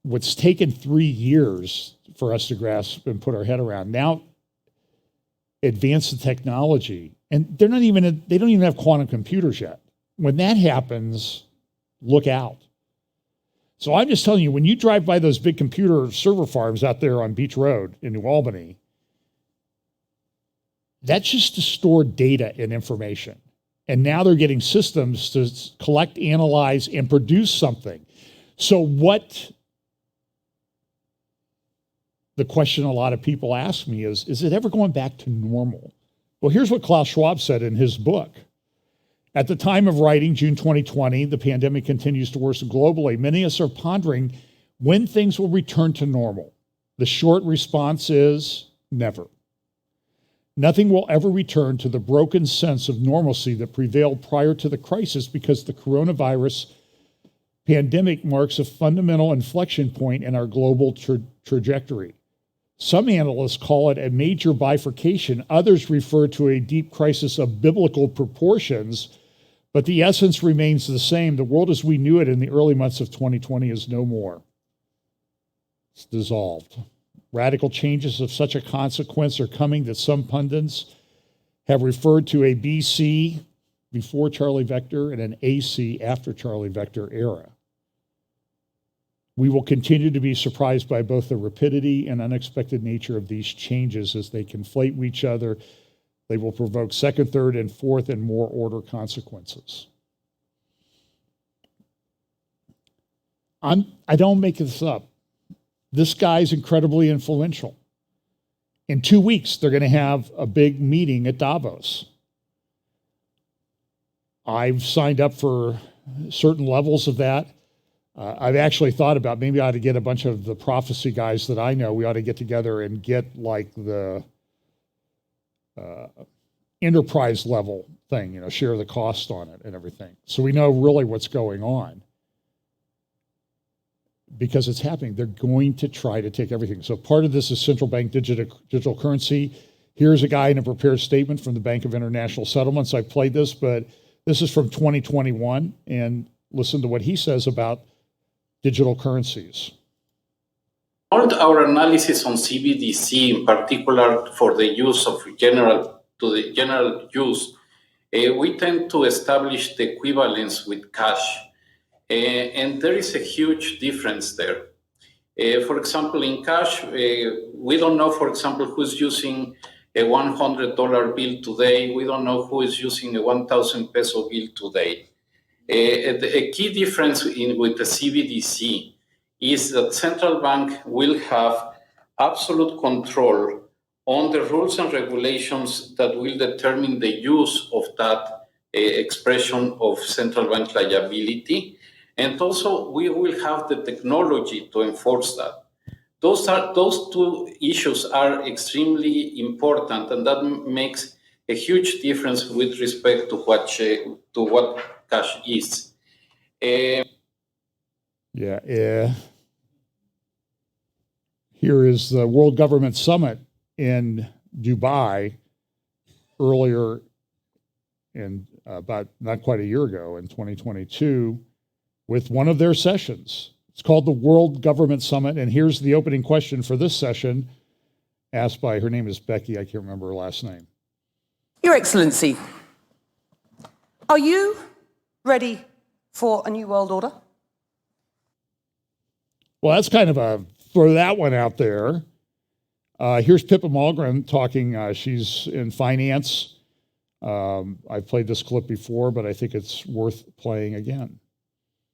what's taken 3 years for us to grasp and put our head around, now advance the technology, and they don't even have quantum computers yet. When that happens, Look out. So I'm just telling you, when you drive by those big computer server farms out there on Beach Road in New Albany, that's just to store data and information. And now they're getting systems to collect, analyze, and produce something. So what the question a lot of people ask me is it ever going back to normal? Well, here's what Klaus Schwab said in his book. At the time of writing, June 2020, the pandemic continues to worsen globally. Many of us are pondering when things will return to normal. The short response is never. Nothing will ever return to the broken sense of normalcy that prevailed prior to the crisis because the coronavirus pandemic marks a fundamental inflection point in our global trajectory. Some analysts call it a major bifurcation. Others refer to a deep crisis of biblical proportions, but the essence remains the same. The world as we knew it in the early months of 2020 is no more. It's dissolved. Radical changes of such a consequence are coming that some pundits have referred to a BC, before Charlie Vector, and an AC, after Charlie Vector era. We will continue to be surprised by both the rapidity and unexpected nature of these changes as they conflate with each other. They will provoke second, third, and fourth and more order consequences. I don't make this up. This guy's incredibly influential. In 2 weeks, they're going to have a big meeting at Davos. I've signed up for certain levels of that. I've actually thought about maybe I ought to get a bunch of the prophecy guys that I know. We ought to get together and get like the enterprise level thing, share the cost on it and everything. So we know really what's going on. Because it's happening. They're going to try to take everything. So part of this is central bank digital currency. Here's a guy in a prepared statement from the Bank of International Settlements. I played this, but this is from 2021. And listen to what he says about digital currencies. All our analysis on CBDC, in particular for the use of general use, we tend to establish the equivalence with cash. And there is a huge difference there. For example, in cash, we don't know, for example, who's using a $100 bill today. We don't know who is using a 1,000 peso bill today. A key difference with the CBDC is that central bank will have absolute control on the rules and regulations that will determine the use of that expression of central bank liability. And also, we will have the technology to enforce that. Those two issues are extremely important, and that makes a huge difference with respect to what cash is. Here is the World Government Summit in Dubai earlier in about not quite a year ago in 2022. With one of their sessions. It's called the World Government Summit, and here's the opening question for this session, asked by, her name is Becky, I can't remember her last name. Your Excellency, are you ready for a new world order? Well, that's kind of a, throw that one out there. Here's Pippa Malmgren talking, she's in finance. I've played this clip before, but I think it's worth playing again.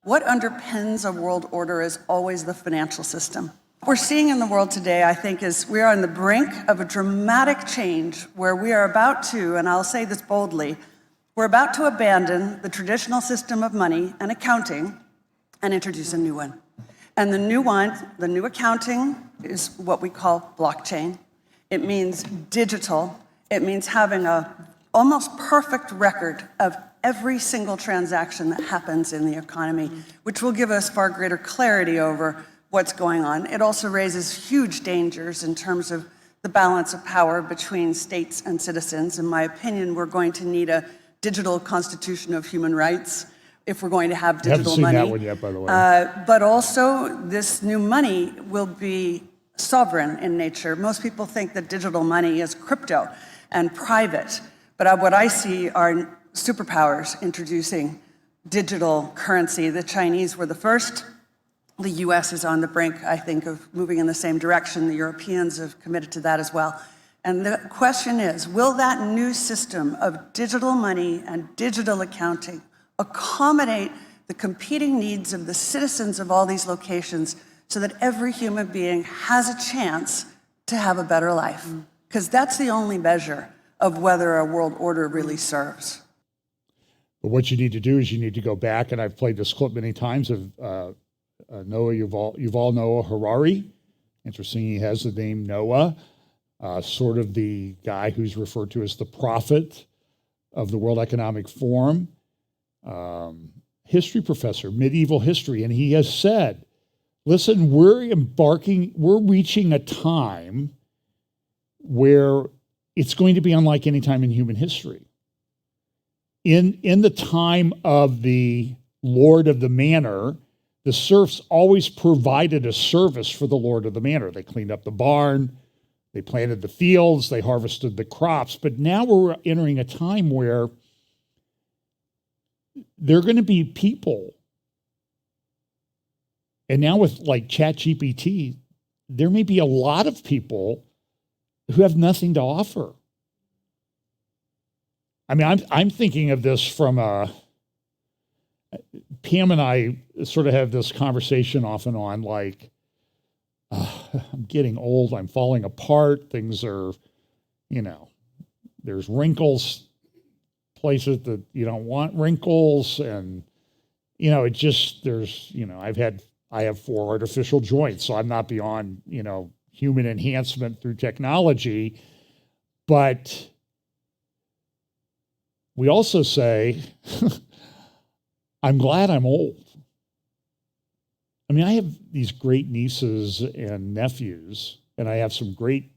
What underpins a world order is always the financial system. What we're seeing in the world today, I think, is we are on the brink of a dramatic change where we are about to, and I'll say this boldly, we're about to abandon the traditional system of money and accounting and introduce a new one. And the new accounting is what we call blockchain. It means digital. It means having a almost perfect record of every single transaction that happens in the economy, which will give us far greater clarity over what's going on. It also raises huge dangers in terms of the balance of power between states and citizens. In my opinion, we're going to need a digital constitution of human rights if we're going to have digital money. I haven't seen that one yet, by the way. But also, this new money will be sovereign in nature. Most people think that digital money is crypto and private, but what I see are superpowers introducing digital currency. The Chinese were the first. The US is on the brink, I think, of moving in the same direction. The Europeans have committed to that as well. And the question is, will that new system of digital money and digital accounting accommodate the competing needs of the citizens of all these locations so that every human being has a chance to have a better life? Because that's the only measure of whether a world order really serves. But what you need to do is you need to go back, and I've played this clip many times of Noah Yuval Noah Harari. Interesting, he has the name Noah, sort of the guy who's referred to as the prophet of the World Economic Forum, history professor, medieval history, and he has said, listen, we're reaching a time where it's going to be unlike any time in human history. In the time of the Lord of the Manor, the serfs always provided a service for the Lord of the Manor. They cleaned up the barn, they planted the fields, they harvested the crops. But now we're entering a time where there are going to be people. And now with like ChatGPT, there may be a lot of people who have nothing to offer. I mean, I'm thinking of this from Pam and I sort of have this conversation off and on, like, I'm getting old, I'm falling apart, things are, there's wrinkles, places that you don't want wrinkles, and, it just, I have 4 artificial joints, so I'm not beyond, human enhancement through technology, but we also say, I'm glad I'm old. I mean, I have these great nieces and nephews, and I have some great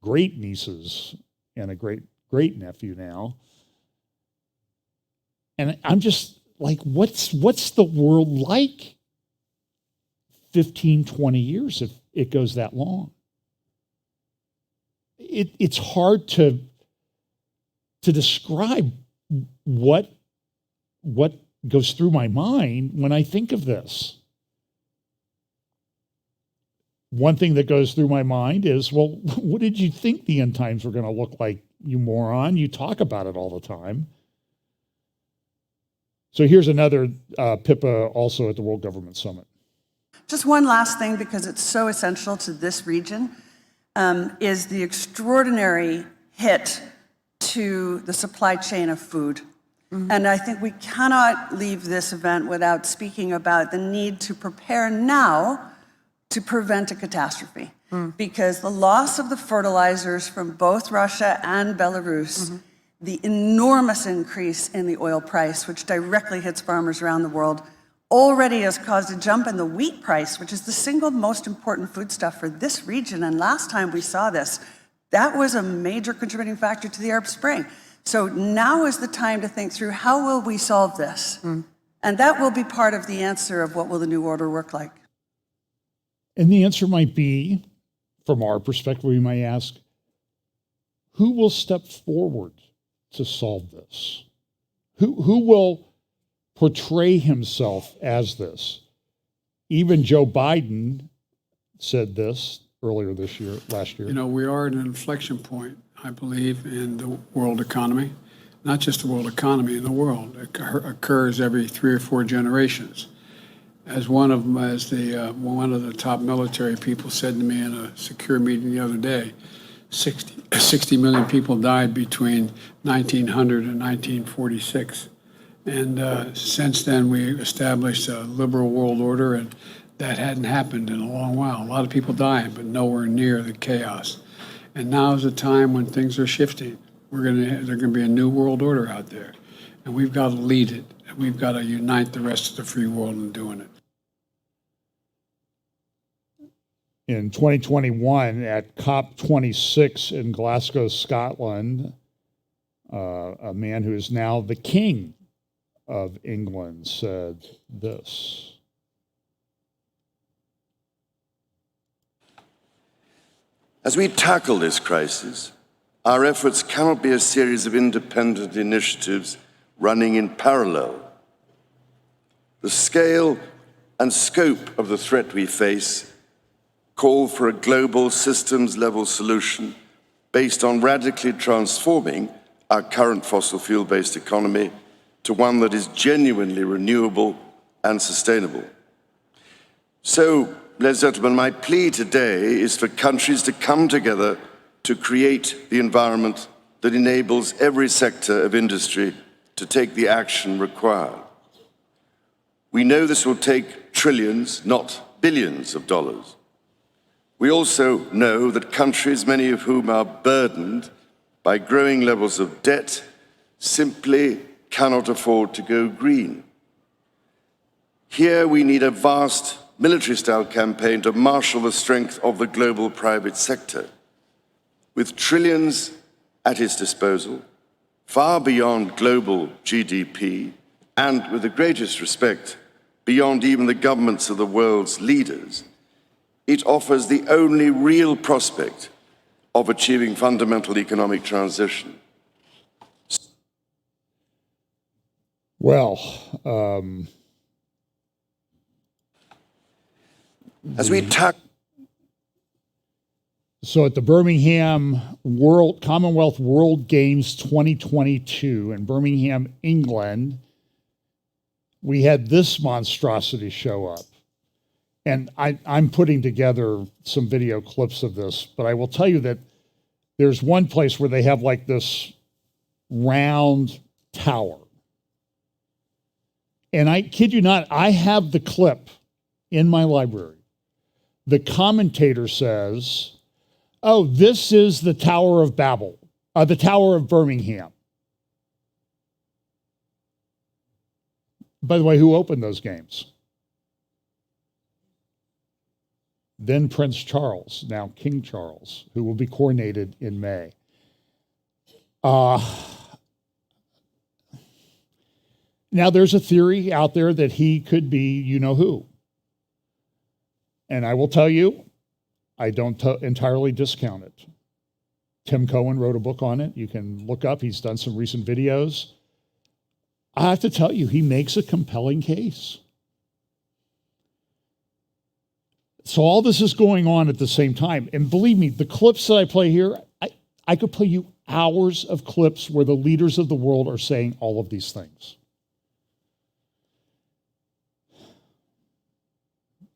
nieces and a great nephew now. And I'm just like, what's the world like 15, 20 years if it goes that long? It's hard to describe what goes through my mind when I think of this. One thing that goes through my mind is, well, what did you think the end times were going to look like, you moron? You talk about it all the time. So here's another Pippa also at the World Government Summit. Just one last thing, because it's so essential to this region, is the extraordinary hit to the supply chain of food. And I think we cannot leave this event without speaking about the need to prepare now to prevent a catastrophe. Because the loss of the fertilizers from both Russia and Belarus, the enormous increase in the oil price, which directly hits farmers around the world, already has caused a jump in the wheat price, which is the single most important foodstuff for this region. And last time we saw this, that was a major contributing factor to the Arab Spring. So now is the time to think through, how will we solve this? And that will be part of the answer of what will the new order work like. And the answer might be, from our perspective, we might ask, who will step forward to solve this? Who will portray himself as this? Even Joe Biden said this earlier last year. We are at an inflection point, I believe, in the world economy. Not just the world economy, in the world. It occurs every 3 or 4 generations. As one of the top military people said to me in a secure meeting the other day, 60 million people died between 1900 and 1946. And since then, we established a liberal world order, and that hadn't happened in a long while. A lot of people dying, but nowhere near the chaos. And now is a time when things are shifting. There's going to be a new world order out there, and we've got to lead it. And we've got to unite the rest of the free world in doing it. In 2021, at COP26 in Glasgow, Scotland, a man who is now the King of England said this. As we tackle this crisis, our efforts cannot be a series of independent initiatives running in parallel. The scale and scope of the threat we face call for a global systems-level solution based on radically transforming our current fossil fuel-based economy to one that is genuinely renewable and sustainable. So, ladies and gentlemen, my plea today is for countries to come together to create the environment that enables every sector of industry to take the action required. We know this will take trillions, not billions of dollars. We also know that countries, many of whom are burdened by growing levels of debt, simply cannot afford to go green. Here we need a vast military-style campaign to marshal the strength of the global private sector. With trillions at its disposal, far beyond global GDP, and with the greatest respect, beyond even the governments of the world's leaders, it offers the only real prospect of achieving fundamental economic transition. Well, as we tackle. So at the Birmingham Commonwealth World Games 2022 in Birmingham, England, we had this monstrosity show up. And I'm putting together some video clips of this, but I will tell you that there's one place where they have like this round tower. And I kid you not, I have the clip in my library. The commentator says, oh, this is the Tower of Babel, the Tower of Birmingham. By the way, who opened those games? Then Prince Charles, now King Charles, who will be coronated in May. Now, there's a theory out there that he could be you-know-who. And I will tell you, I don't entirely discount it. Tim Cohen wrote a book on it. You can look up. He's done some recent videos. I have to tell you, he makes a compelling case. So all this is going on at the same time. And believe me, the clips that I play here, I could play you hours of clips where the leaders of the world are saying all of these things.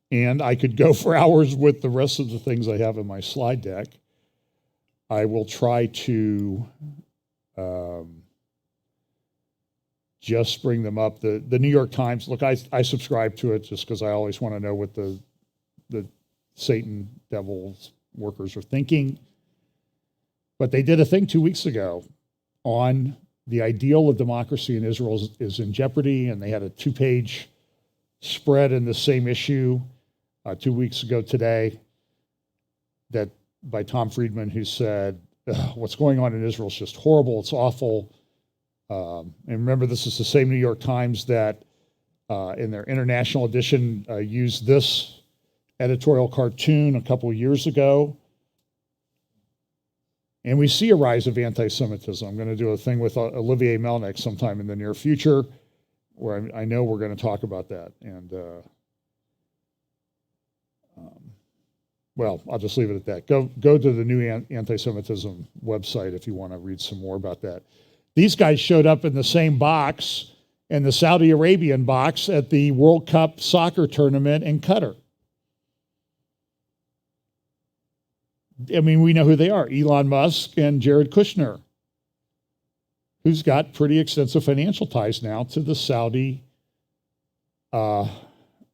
And I could go for hours with the rest of the things I have in my slide deck. I will try to just bring them up. The New York Times, look, I subscribe to it just because I always want to know what the Satan, devil's workers are thinking. But they did a thing 2 weeks ago on the ideal of democracy in Israel is in jeopardy, and they had a 2-page spread in the same issue 2 weeks ago today that by Tom Friedman, who said, what's going on in Israel is just horrible, it's awful. And remember, this is the same New York Times that in their international edition used this editorial cartoon a couple of years ago. And we see a rise of anti-Semitism. I'm going to do a thing with Olivier Melnick sometime in the near future where I know we're going to talk about that. And, well, I'll just leave it at that. Go to the new anti-Semitism website if you want to read some more about that. These guys showed up in the same box, in the Saudi Arabian box at the World Cup soccer tournament in Qatar. I mean, we know who they are, Elon Musk and Jared Kushner, who's got pretty extensive financial ties now to the Saudi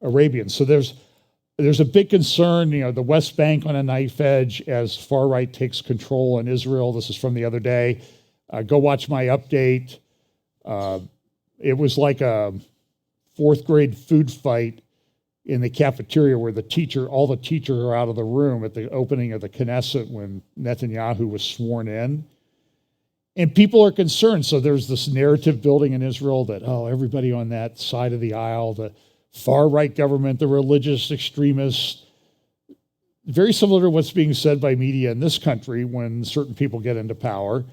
Arabians. So there's a big concern, the West Bank on a knife edge as far right takes control in Israel. This is from the other day. Go watch my update. It was like a 4th grade food fight in the cafeteria where all the teachers are out of the room at the opening of the Knesset when Netanyahu was sworn in. And people are concerned. So there's this narrative building in Israel that, everybody on that side of the aisle, the far-right government, the religious extremists, very similar to what's being said by media in this country when certain people get into power.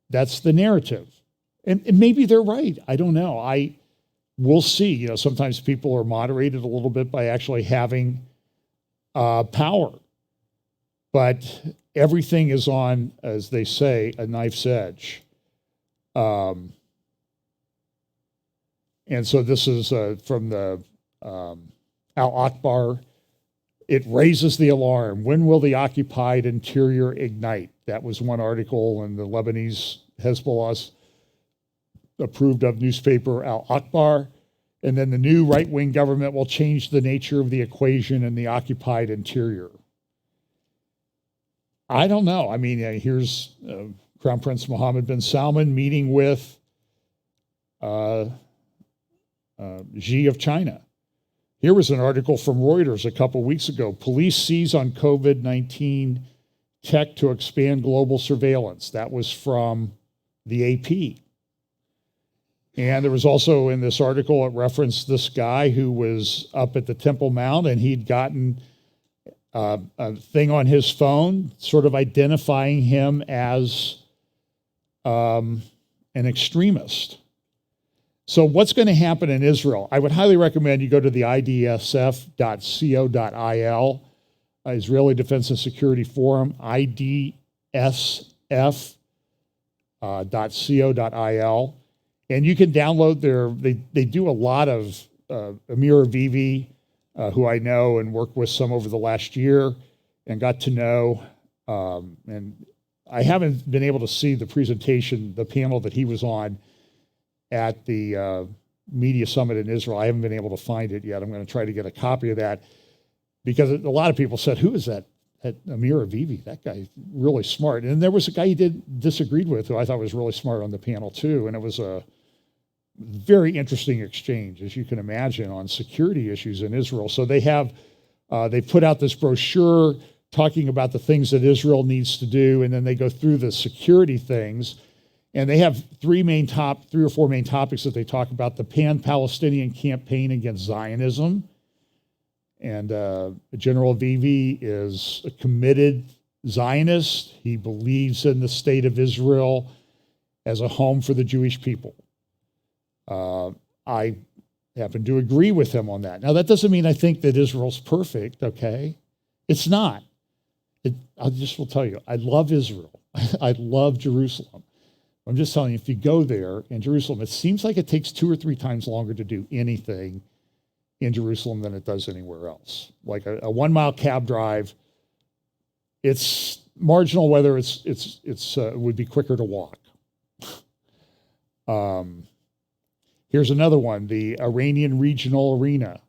That's the narrative. And maybe they're right. I don't know. we'll see. You know, sometimes people are moderated a little bit by actually having power. But everything is on, as they say, a knife's edge. And so this is from the Al-Akbar. It raises the alarm. When will the occupied interior ignite? That was one article in the Lebanese Hezbollah's approved of newspaper Al-Akbar. And then the new right-wing government will change the nature of the equation in the occupied interior. I don't know. I mean, here's Crown Prince Mohammed bin Salman meeting with Xi of China. Here was an article from Reuters a couple weeks ago. Police seize on COVID-19 tech to expand global surveillance. That was from the AP. And there was also in this article, it referenced this guy who was up at the Temple Mount, and he'd gotten a thing on his phone sort of identifying him as an extremist. So what's going to happen in Israel? I would highly recommend you go to the idsf.co.il, Israeli Defense and Security Forum, idsf.co.il. And you can download they do a lot of Amir Avivi, who I know and worked with some over the last year and got to know. And I haven't been able to see the presentation, the panel that he was on at the media summit in Israel. I haven't been able to find it yet. I'm going to try to get a copy of that because a lot of people said, who is that Amir Avivi? That guy's really smart. And there was a guy he disagreed with who I thought was really smart on the panel too. And it was a very interesting exchange, as you can imagine, on security issues in Israel. So they put out this brochure talking about the things that Israel needs to do, and then they go through the security things. And they have three or four main topics that they talk about: the pan-Palestinian campaign against Zionism. And General Avivi is a committed Zionist. He believes in the state of Israel as a home for the Jewish people. I happen to agree with him on that. Now, that doesn't mean I think that Israel's perfect, okay? It's not. I just will tell you, I love Israel. I love Jerusalem. I'm just telling you, if you go there in Jerusalem, it seems like it takes 2 or 3 times longer to do anything in Jerusalem than it does anywhere else. Like a 1-mile cab drive, it's marginal whether it would be quicker to walk. Here's another one, the Iranian regional arena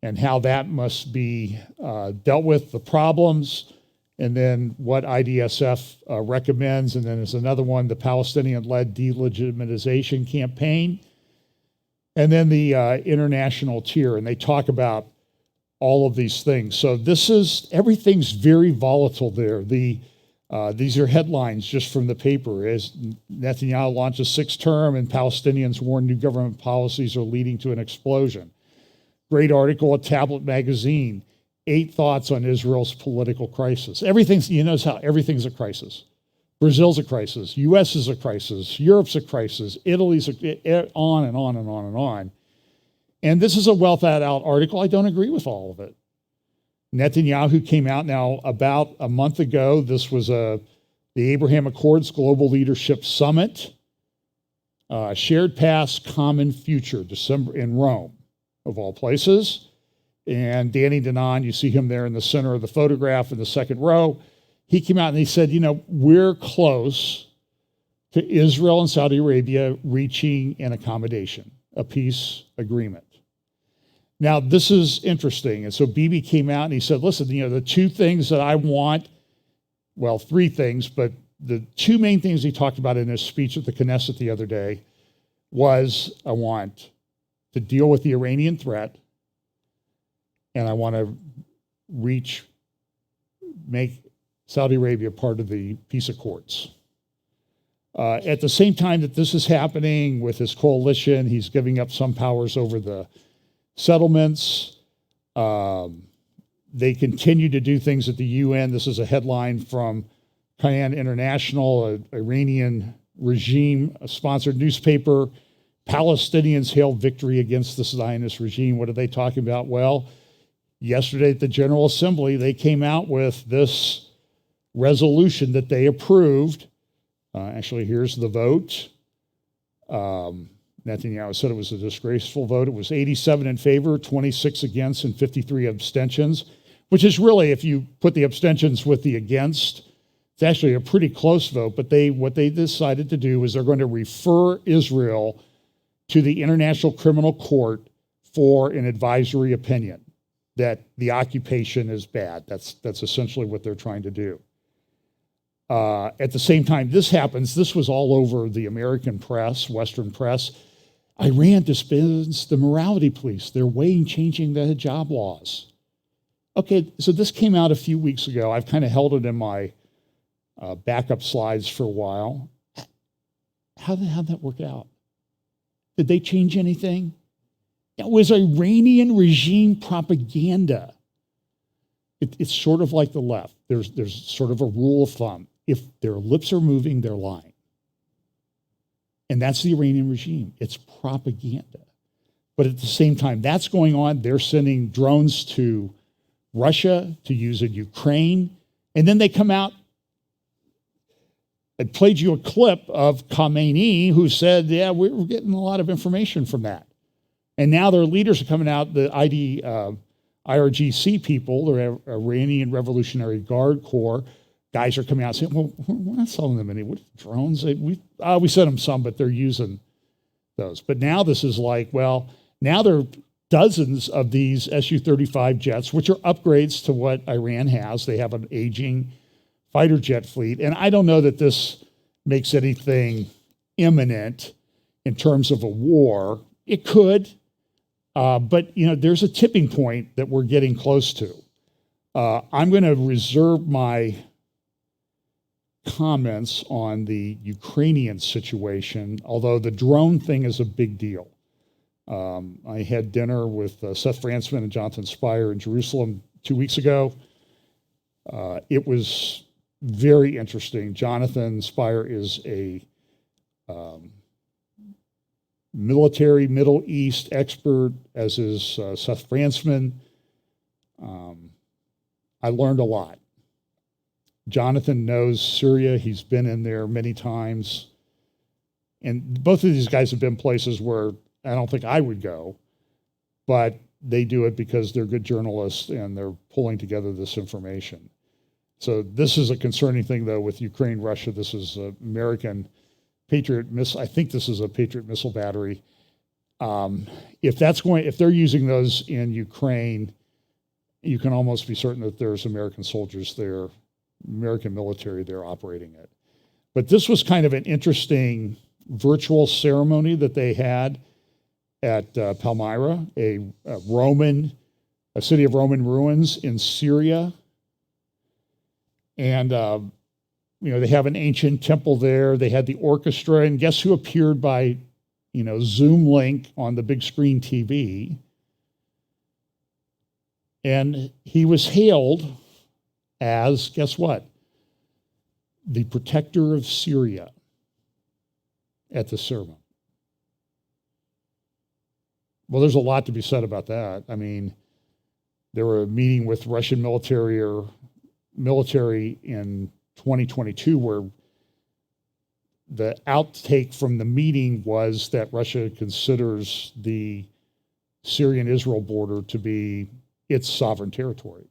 and how that must be dealt with, the problems, and then what IDSF recommends. And then there's another one, the Palestinian-led delegitimization campaign. And then the international tier, and they talk about all of these things. So everything's very volatile there. These are headlines just from the paper. As Netanyahu launches 6th term and Palestinians warn new government policies are leading to an explosion. Great article at Tablet Magazine, 8 thoughts on Israel's political crisis. Everything's a crisis. Brazil's a crisis. U.S. is a crisis. Europe's a crisis. Italy's on and on and on and on. And this is a well thought out article. I don't agree with all of it. Netanyahu came out now about a month ago. This was the Abraham Accords Global Leadership Summit, shared past, common future, December in Rome, of all places. And Danny Danon, you see him there in the center of the photograph in the second row. He came out and he said, we're close to Israel and Saudi Arabia reaching an accommodation, a peace agreement. Now, this is interesting. And so Bibi came out and he said, listen, the 2 things that I want, well, 3 things, but the 2 main things he talked about in his speech at the Knesset the other day was I want to deal with the Iranian threat, and I want to make Saudi Arabia part of the peace accords. At the same time that this is happening with his coalition, he's giving up some powers over the settlements. They continue to do things at the UN. This is a headline from Kayan International, an Iranian regime-sponsored newspaper. Palestinians hailed victory against the Zionist regime. What are they talking about? Well, yesterday at the General Assembly, they came out with this resolution that they approved. Actually, here's the vote. Netanyahu said it was a disgraceful vote. It was 87 in favor, 26 against, and 53 abstentions, which is really, if you put the abstentions with the against, it's actually a pretty close vote. But what they decided to do is they're going to refer Israel to the International Criminal Court for an advisory opinion that the occupation is bad. That's essentially what they're trying to do. At the same time this happens, this was all over the American press, Western press. Iran disbands the morality police. They're changing the hijab laws. Okay, so this came out a few weeks ago. I've kind of held it in my backup slides for a while. How'd that work out? Did they change anything? It was Iranian regime propaganda. It's sort of like the left. There's sort of a rule of thumb. If their lips are moving, they're lying. And that's the Iranian regime. It's propaganda. But at the same time that's going on, they're sending drones to Russia to use in Ukraine. And then they come out. I played you a clip of Khamenei who said, yeah, we're getting a lot of information from that. And now their leaders are coming out, the IRGC people, the Iranian Revolutionary Guard Corps, guys are coming out saying, well, we're not selling them any drones. We sent them some, but they're using those. But now this is like, well, now there are dozens of these Su-35 jets, which are upgrades to what Iran has. They have an aging fighter jet fleet. And I don't know that this makes anything imminent in terms of a war. It could, but there's a tipping point that we're getting close to. I'm going to reserve my comments on the Ukrainian situation, although the drone thing is a big deal. I had dinner with Seth Fransman and Jonathan Spire in Jerusalem 2 weeks ago. It was very interesting. Jonathan Spire is a military Middle East expert, as is Seth Fransman. I learned a lot. Jonathan knows Syria. He's been in there many times. And both of these guys have been places where I don't think I would go, but they do it because they're good journalists and they're pulling together this information. So this is a concerning thing, though, with Ukraine, Russia. This is American Patriot missile. I think this is a Patriot missile battery. If they're using those in Ukraine, you can almost be certain that there's American soldiers there, American military there operating it. But this was kind of an interesting virtual ceremony that they had at Palmyra, a city of Roman ruins in Syria. And, they have an ancient temple there. They had the orchestra, and guess who appeared by, Zoom link on the big screen TV? And he was hailed as, guess what? The protector of Syria at the ceremony. Well, there's a lot to be said about that. I mean, there were a meeting with Russian military in 2022 where the outtake from the meeting was that Russia considers the Syrian-Israel border to be its sovereign territory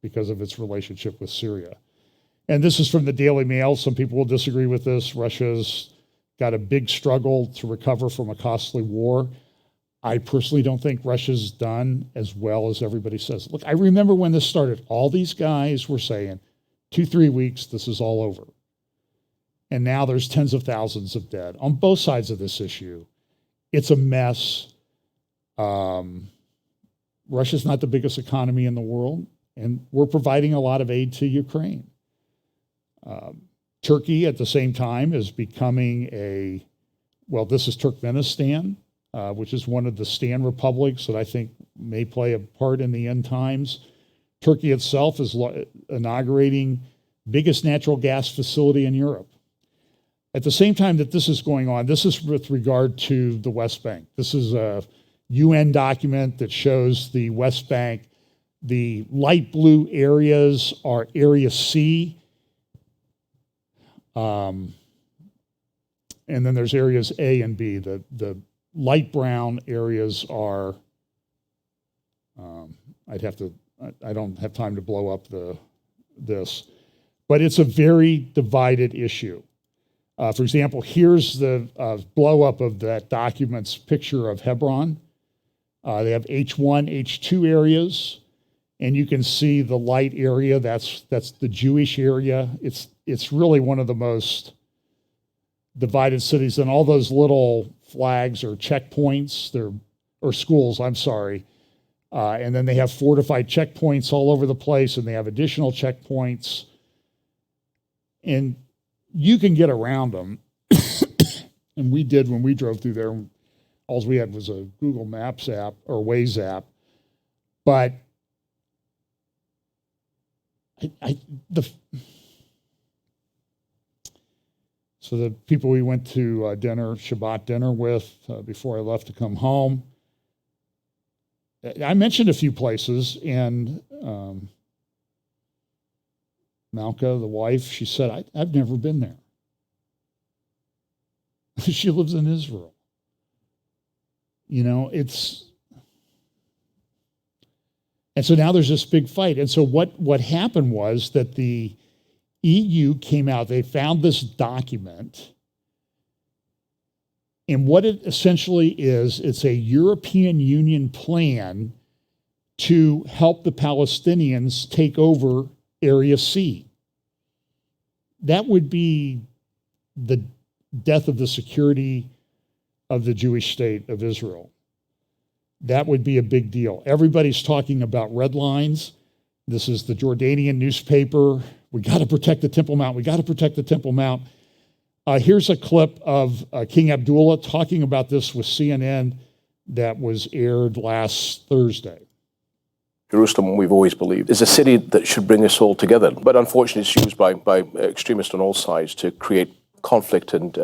because of its relationship with Syria. And this is from the Daily Mail. Some people will disagree with this. Russia's got a big struggle to recover from a costly war. I personally don't think Russia's done as well as everybody says. Look, I remember when this started, all these guys were saying, 2-3 weeks, this is all over. And now there's tens of thousands of dead on both sides of this issue. It's a mess. Russia's not the biggest economy in the world, and we're providing a lot of aid to Ukraine. Turkey, at the same time, is becoming this is Turkmenistan, which is one of the Stan republics that I think may play a part in the end times. Turkey itself is inaugurating biggest natural gas facility in Europe. At the same time that this is going on, this is with regard to the West Bank. This is a UN document that shows the West Bank. The light blue areas are Area C. And then there's areas A and B. The light brown areas are, I don't have time to blow up this, but it's a very divided issue. For example, here's the blow up of that document's picture of Hebron. They have H1, H2 areas, and you can see the light area. That's the Jewish area. It's really one of the most divided cities, and all those little flags are checkpoints. Or schools. I'm sorry. And then they have fortified checkpoints all over the place, and they have additional checkpoints. And you can get around them. And we did when we drove through there. All we had was a Google Maps app or Waze app. But so the people we went to dinner, Shabbat dinner with before I left to come home, I mentioned a few places, and Malka, the wife, she said, I've never been there. She lives in Israel. You know, and so now there's this big fight. And so what happened was that the EU came out, they found this document, and what it essentially is, it's a European Union plan to help the Palestinians take over Area C. That would be the death of the security of the Jewish state of Israel. That would be a big deal. Everybody's talking about red lines. This is the Jordanian newspaper. We got to protect the Temple Mount. We got to protect the Temple Mount. Here's a clip of King Abdullah talking about this with CNN that was aired last Thursday. Jerusalem, we've always believed, is a city that should bring us all together. But unfortunately, it's used by extremists on all sides to create conflict and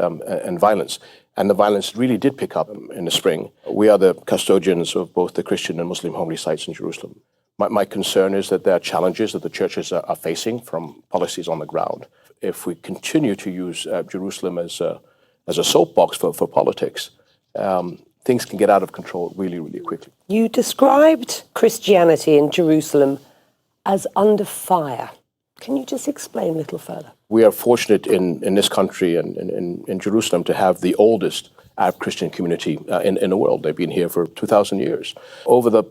violence. And the violence really did pick up in the spring. We are the custodians of both the Christian and Muslim holy sites in Jerusalem. My concern is that there are challenges that the churches are facing from policies on the ground. If we continue to use Jerusalem as a soapbox for politics, things can get out of control really, really quickly. You described Christianity in Jerusalem as under fire. Can you just explain a little further? We are fortunate in this country and in Jerusalem to have the oldest Arab Christian community in the world. They've been here for 2,000 years. Over the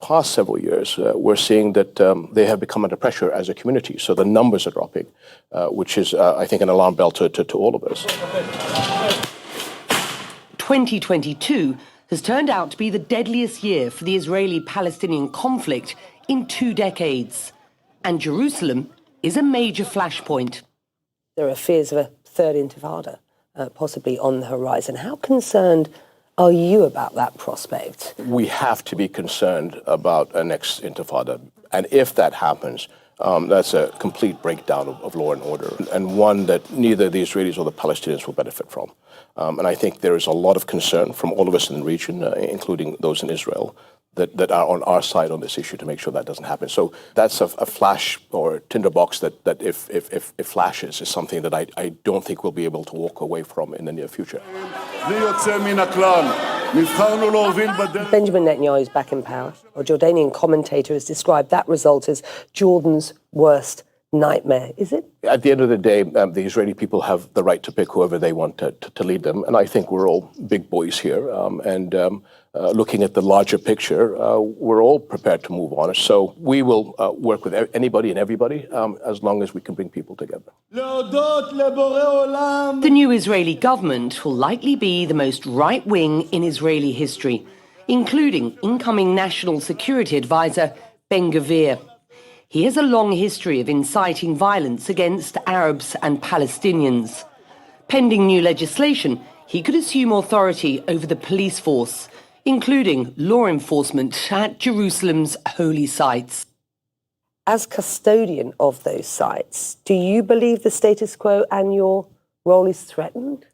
past several years, we're seeing that they have become under pressure as a community. So the numbers are dropping, which is, I think, an alarm bell to all of us. 2022 has turned out to be the deadliest year for the Israeli-Palestinian conflict in 2 decades. And Jerusalem is a major flashpoint. There are fears of a third intifada possibly on the horizon. How concerned are you about that prospect? We have to be concerned about a next intifada. And if that happens, that's a complete breakdown of law and order, and one that neither the Israelis or the Palestinians will benefit from. And I think there is a lot of concern from all of us in the region, including those in Israel, that are on our side on this issue to make sure that doesn't happen. So that's a flash or tinderbox that if flashes is something that I don't think we'll be able to walk away from in the near future. Benjamin Netanyahu is back in power. A Jordanian commentator has described that result as Jordan's worst nightmare. Is it? At the end of the day, the Israeli people have the right to pick whoever they want to lead them. And I think we're all big boys here. Looking at the larger picture, we're all prepared to move on. So we will work with anybody and everybody as long as we can bring people together. The new Israeli government will likely be the most right-wing in Israeli history, including incoming National Security Advisor Ben-Gvir. He has a long history of inciting violence against Arabs and Palestinians. Pending new legislation, he could assume authority over the police force, including law enforcement at Jerusalem's holy sites. As custodian of those sites, do you believe the status quo and your role is threatened?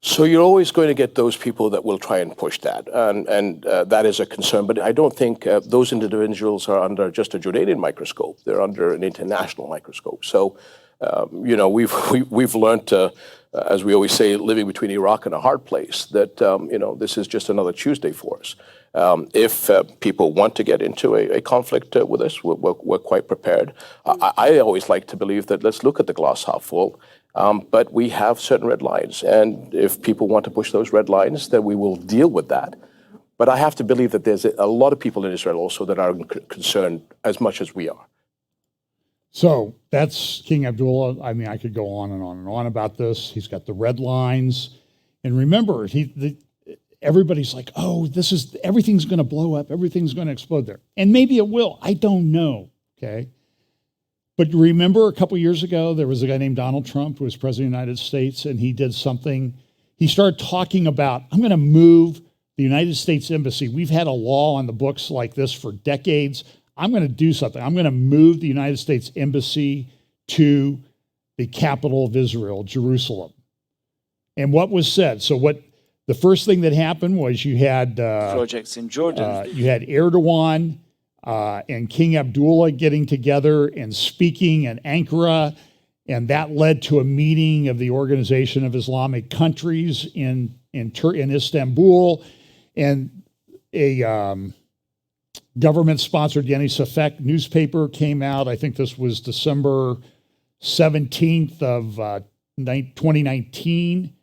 So you're always going to get those people that will try and push that, and that is a concern. But I don't think those individuals are under just a Jordanian microscope. They're under an international microscope. So, we've learned, as we always say, living between Iraq and a hard place, that this is just another Tuesday for us. If people want to get into a conflict with us, we're quite prepared. I always like to believe that let's look at the glass half full. But we have certain red lines, and if people want to push those red lines, then we will deal with that. But I have to believe that there's a lot of people in Israel also that are concerned as much as we are. So that's King Abdullah. I mean, I could go on and on and on about this. He's got the red lines. And remember, everybody's like, oh, everything's going to blow up. Everything's going to explode there. And maybe it will. I don't know, okay? But remember a couple years ago, there was a guy named Donald Trump who was president of the United States, and he did something. He started talking about, I'm going to move the United States Embassy. We've had a law on the books like this for decades. I'm going to do something. I'm going to move the United States Embassy to the capital of Israel, Jerusalem. And what was said? So the first thing that happened was you had projects in Jordan. You had Erdogan and King Abdullah getting together and speaking in Ankara, and that led to a meeting of the Organization of Islamic Countries in Istanbul, and a government-sponsored Yeni Safek newspaper came out. I think this was December 17th of 2019.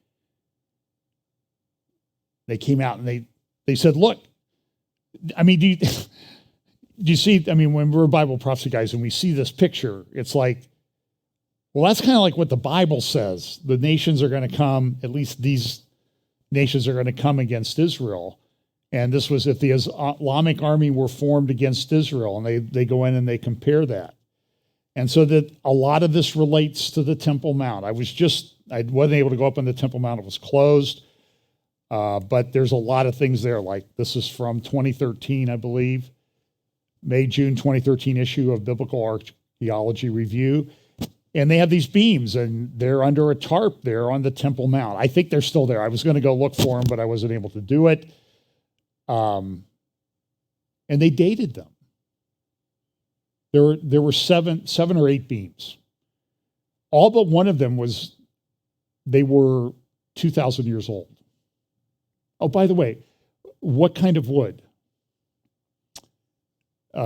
They came out and they said, look, I mean, do you see, I mean, when we're Bible prophecy guys and we see this picture, it's like, well, that's kind of like what the Bible says. The nations are going to come, at least these nations are going to come against Israel. And this was if the Islamic army were formed against Israel, and they go in and they compare that. And so that a lot of this relates to the Temple Mount. I wasn't able to go up on the Temple Mount. It was closed. But there's a lot of things there. Like this is from 2013, I believe. May-June 2013 issue of Biblical Archaeology Review. And they have these beams, and they're under a tarp there on the Temple Mount. I think they're still there. I was going to go look for them, but I wasn't able to do it. And they dated them. There were seven or eight beams. All but one of them they were 2,000 years old. Oh, by the way, what kind of wood?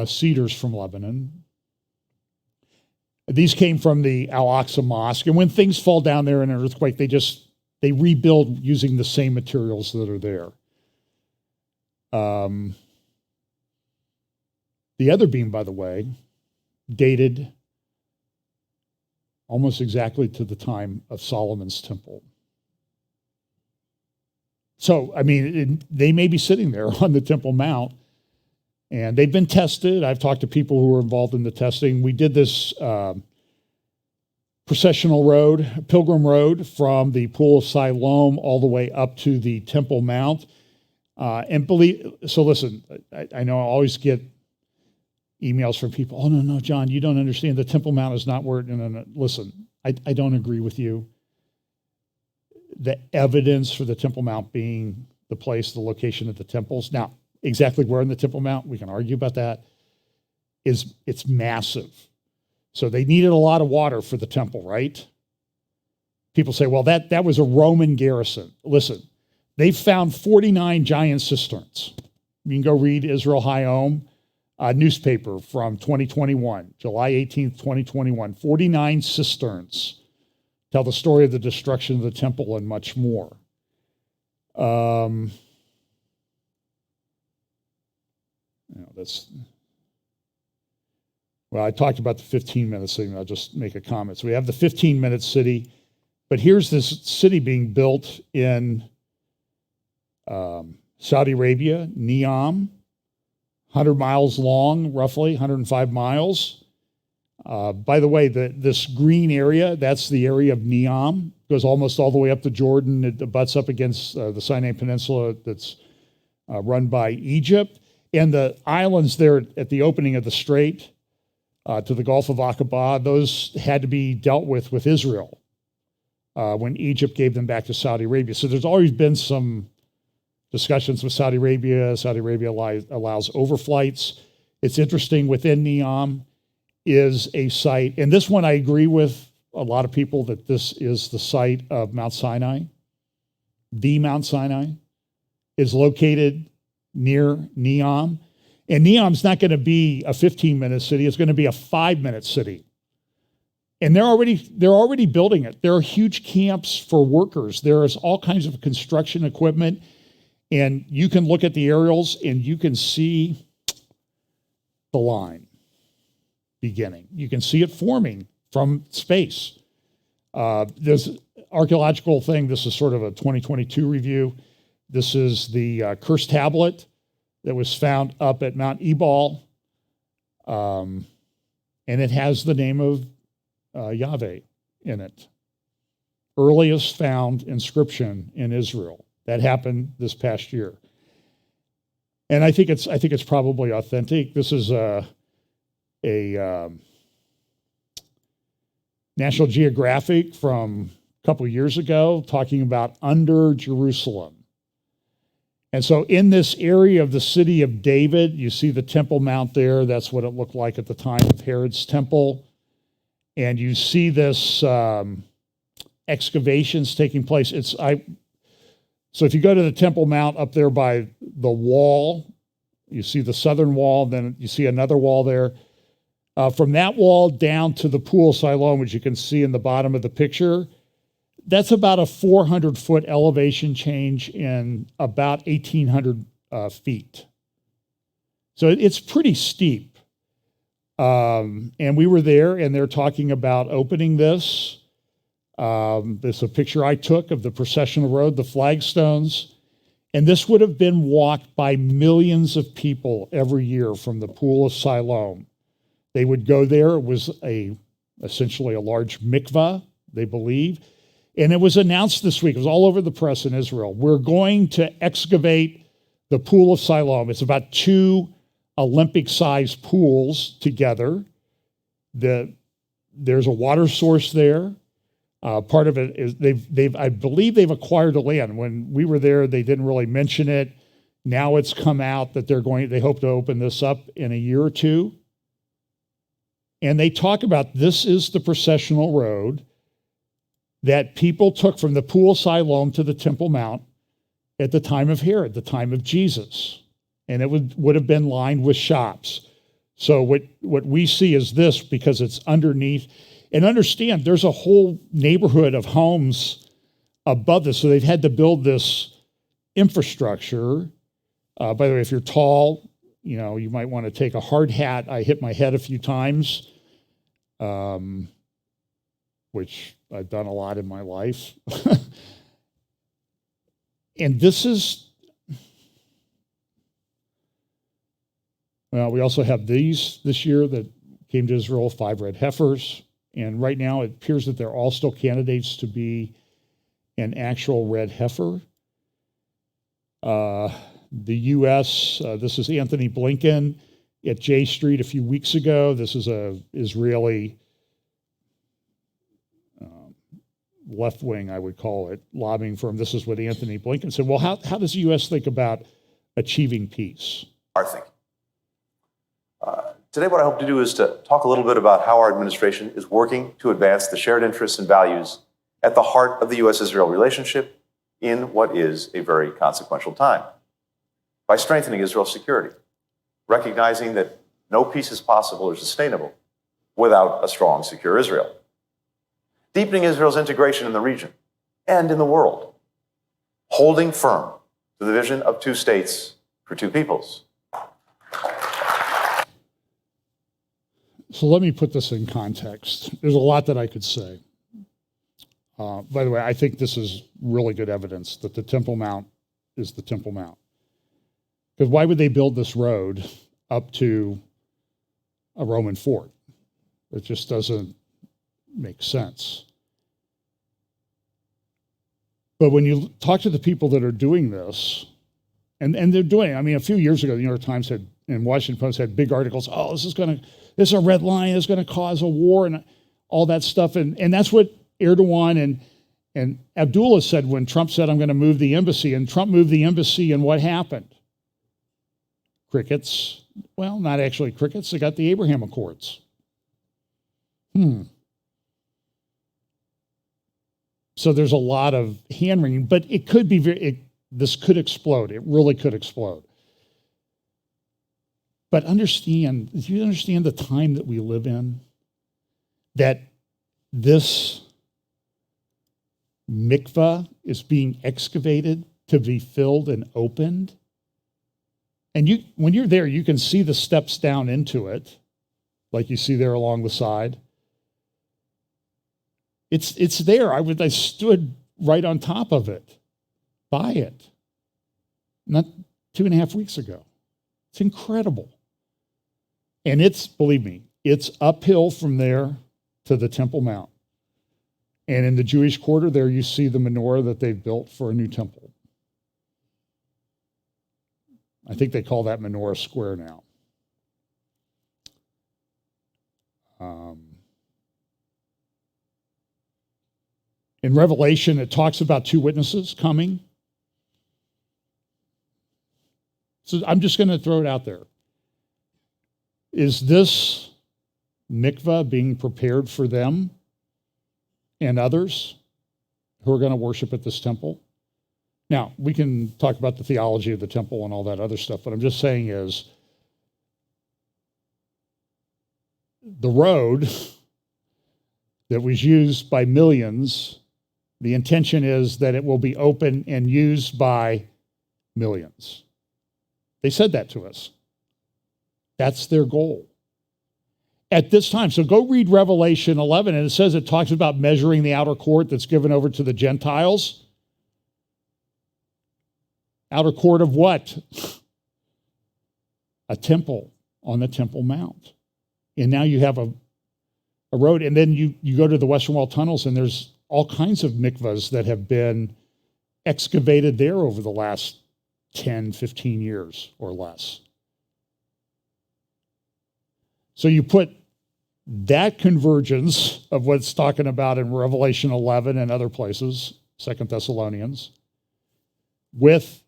Cedars from Lebanon. These came from the Al-Aqsa Mosque. And when things fall down there in an earthquake, they rebuild using the same materials that are there. The other beam, by the way, dated almost exactly to the time of Solomon's temple. So, I mean, they may be sitting there on the Temple Mount, and they've been tested. I've talked to people who were involved in the testing. We did this processional road, pilgrim road, from the Pool of Siloam all the way up to the Temple Mount. So listen, I know I always get emails from people, oh, no, John, you don't understand. The Temple Mount is not where, no. Listen, I don't agree with you. The evidence for the Temple Mount being the place, the location of the temples. Now, exactly where in the Temple Mount, we can argue about that, it's massive. So they needed a lot of water for the temple, right? People say, well, that was a Roman garrison. Listen, they found 49 giant cisterns. You can go read Israel Hayom, newspaper from 2021, July 18th, 2021. 49 cisterns tell the story of the destruction of the temple and much more. Well, I talked about the 15-minute city. I'll just make a comment. So we have the 15-minute city, but here's this city being built in Saudi Arabia, Neom, 100 miles long, roughly 105 miles. By the way, this green area, that's the area of Neom. Goes almost all the way up to Jordan. It butts up against the Sinai Peninsula that's run by Egypt. And the islands there at the opening of the strait to the Gulf of Aqaba, those had to be dealt with Israel. when Egypt gave them back to Saudi Arabia. So there's always been some discussions with Saudi Arabia. Saudi Arabia allows overflights. It's interesting, within Neom is a site, and this one I agree with a lot of people that this is the site of Mount Sinai. The Mount Sinai is located near Neom. And Neom's not going to be a 15-minute city, it's going to be a 5-minute city. And they're already building it. There are huge camps for workers. There is all kinds of construction equipment. And you can look at the aerials and you can see the line beginning. You can see it forming from space. There's archaeological thing. This is sort of a 2022 review. This is the cursed tablet that was found up at Mount Ebal. And it has the name of Yahweh in it. Earliest found inscription in Israel. That happened this past year. And I think it's probably authentic. This is a National Geographic from a couple of years ago talking about under Jerusalem. And so in this area of the city of David, you see the Temple Mount there. That's what it looked like at the time of Herod's temple. And you see this excavations taking place. So if you go to the Temple Mount up there by the wall, you see the southern wall, then you see another wall there. From that wall down to the pool of Siloam, which you can see in the bottom of the picture, that's about a 400-foot elevation change in about 1,800 feet. So it's pretty steep. And we were there, and they're talking about opening this. This is a picture I took of the processional road, the flagstones. And this would have been walked by millions of people every year from the pool of Siloam. They would go there. It was essentially a large mikvah, they believe. And it was announced this week. It was all over the press in Israel. We're going to excavate the pool of Siloam. It's about 2 Olympic-sized pools together. There's a water source there. Part of it is I believe they've acquired the land. When we were there, they didn't really mention it. Now it's come out that they hope to open this up in a year or two. And they talk about this is the processional road that people took from the pool of Siloam to the Temple Mount at the time of Herod, the time of Jesus. And it would have been lined with shops. So what we see is this, because it's underneath. And understand, there's a whole neighborhood of homes above this. So they've had to build this infrastructure. By the way, if you're tall, you might want to take a hard hat. I hit my head a few times, which I've done a lot in my life. And this is, well, we also have these this year that came to Israel, 5 red heifers. And right now it appears that they're all still candidates to be an actual red heifer. The U.S., this is Anthony Blinken at J Street a few weeks ago. This is a Israeli left wing, I would call it, lobbying firm. This is what Anthony Blinken said. Well, how does the U.S. think about achieving peace? Our thinking. Today, what I hope to do is to talk a little bit about how our administration is working to advance the shared interests and values at the heart of the U.S.-Israel relationship in what is a very consequential time. By strengthening Israel's security, recognizing that no peace is possible or sustainable without a strong, secure Israel. Deepening Israel's integration in the region and in the world. Holding firm to the vision of 2 states for 2 peoples. So let me put this in context. There's a lot that I could say. By the way, I think this is really good evidence that the Temple Mount is the Temple Mount. Because why would they build this road up to a Roman fort? It just doesn't make sense. But when you talk to the people that are doing this, and they're doing it, I mean, a few years ago, the New York Times had, and Washington Post had big articles, this is a red line, it's going to cause a war and all that stuff. And that's what Erdogan And Abdullah said when Trump said, I'm going to move the embassy, and Trump moved the embassy, and what happened? Crickets. Well, not actually crickets. They got the Abraham Accords. So there's a lot of hand-wringing, but it could be this could explode. It really could explode. But do you understand the time that we live in? That this mikvah is being excavated to be filled and opened. And when you're there, you can see the steps down into it, like you see there along the side. It's there. I stood right on top of it, by it, not 2.5 weeks ago. It's incredible. And believe me, it's uphill from there to the Temple Mount. And in the Jewish quarter there, you see the menorah that they've built for a new temple. I think they call that menorah square now. In Revelation, it talks about 2 witnesses coming. So I'm just going to throw it out there. Is this mikvah being prepared for them and others who are going to worship at this temple? Now, we can talk about the theology of the temple and all that other stuff, but I'm just saying is the road that was used by millions, the intention is that it will be open and used by millions. They said that to us. That's their goal. At this time, so go read Revelation 11, and it talks about measuring the outer court that's given over to the Gentiles. Outer court of what? A temple on the Temple Mount. And now you have a road, and then you go to the Western Wall tunnels, and there's all kinds of mikvahs that have been excavated there over the last 10, 15 years or less. So you put that convergence of what's talking about in Revelation 11 and other places, 2 Thessalonians, with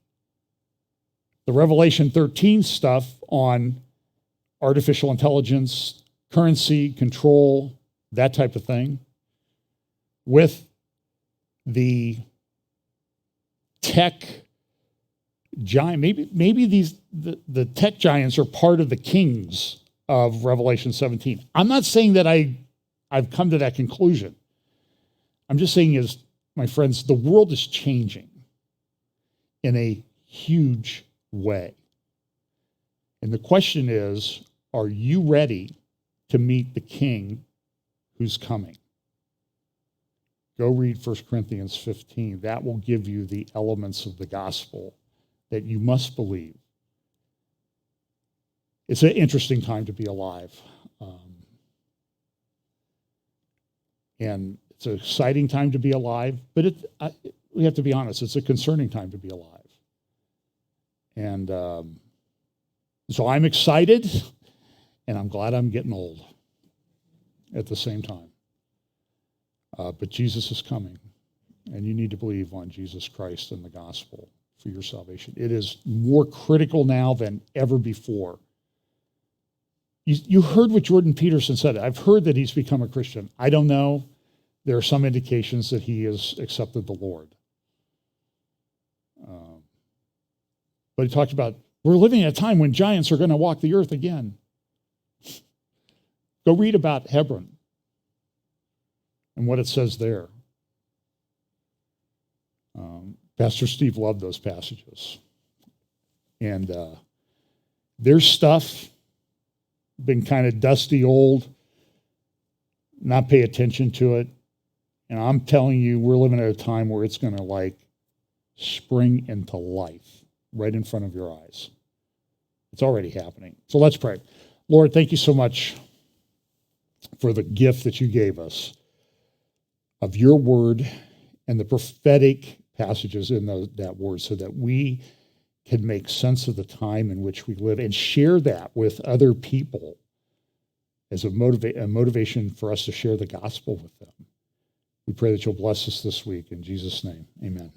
the Revelation 13 stuff on artificial intelligence, currency, control, that type of thing, with the tech giant, maybe the tech giants are part of the kings of Revelation 17. I'm not saying that I've come to that conclusion. I'm just saying is, my friends, the world is changing in a huge way. And the question is, are you ready to meet the king who's coming? Go read 1 Corinthians 15. That will give you the elements of the gospel that you must believe. It's an interesting time to be alive. And it's an exciting time to be alive, but we have to be honest, it's a concerning time to be alive. And so I'm excited, and I'm glad I'm getting old at the same time. But Jesus is coming, and you need to believe on Jesus Christ and the gospel for your salvation. It is more critical now than ever before. You heard what Jordan Peterson said. I've heard that he's become a Christian. I don't know. There are some indications that he has accepted the Lord. But he talked about, we're living at a time when giants are going to walk the earth again. Go read about Hebron and what it says there. Pastor Steve loved those passages. And there's stuff been kind of dusty old, not pay attention to it. And I'm telling you, we're living at a time where it's going to spring into life right in front of your eyes. It's already happening. So let's pray. Lord, thank you so much for the gift that you gave us of your word and the prophetic passages in that word so that we can make sense of the time in which we live and share that with other people as a motivation for us to share the gospel with them. We pray that you'll bless us this week. In Jesus' name, amen.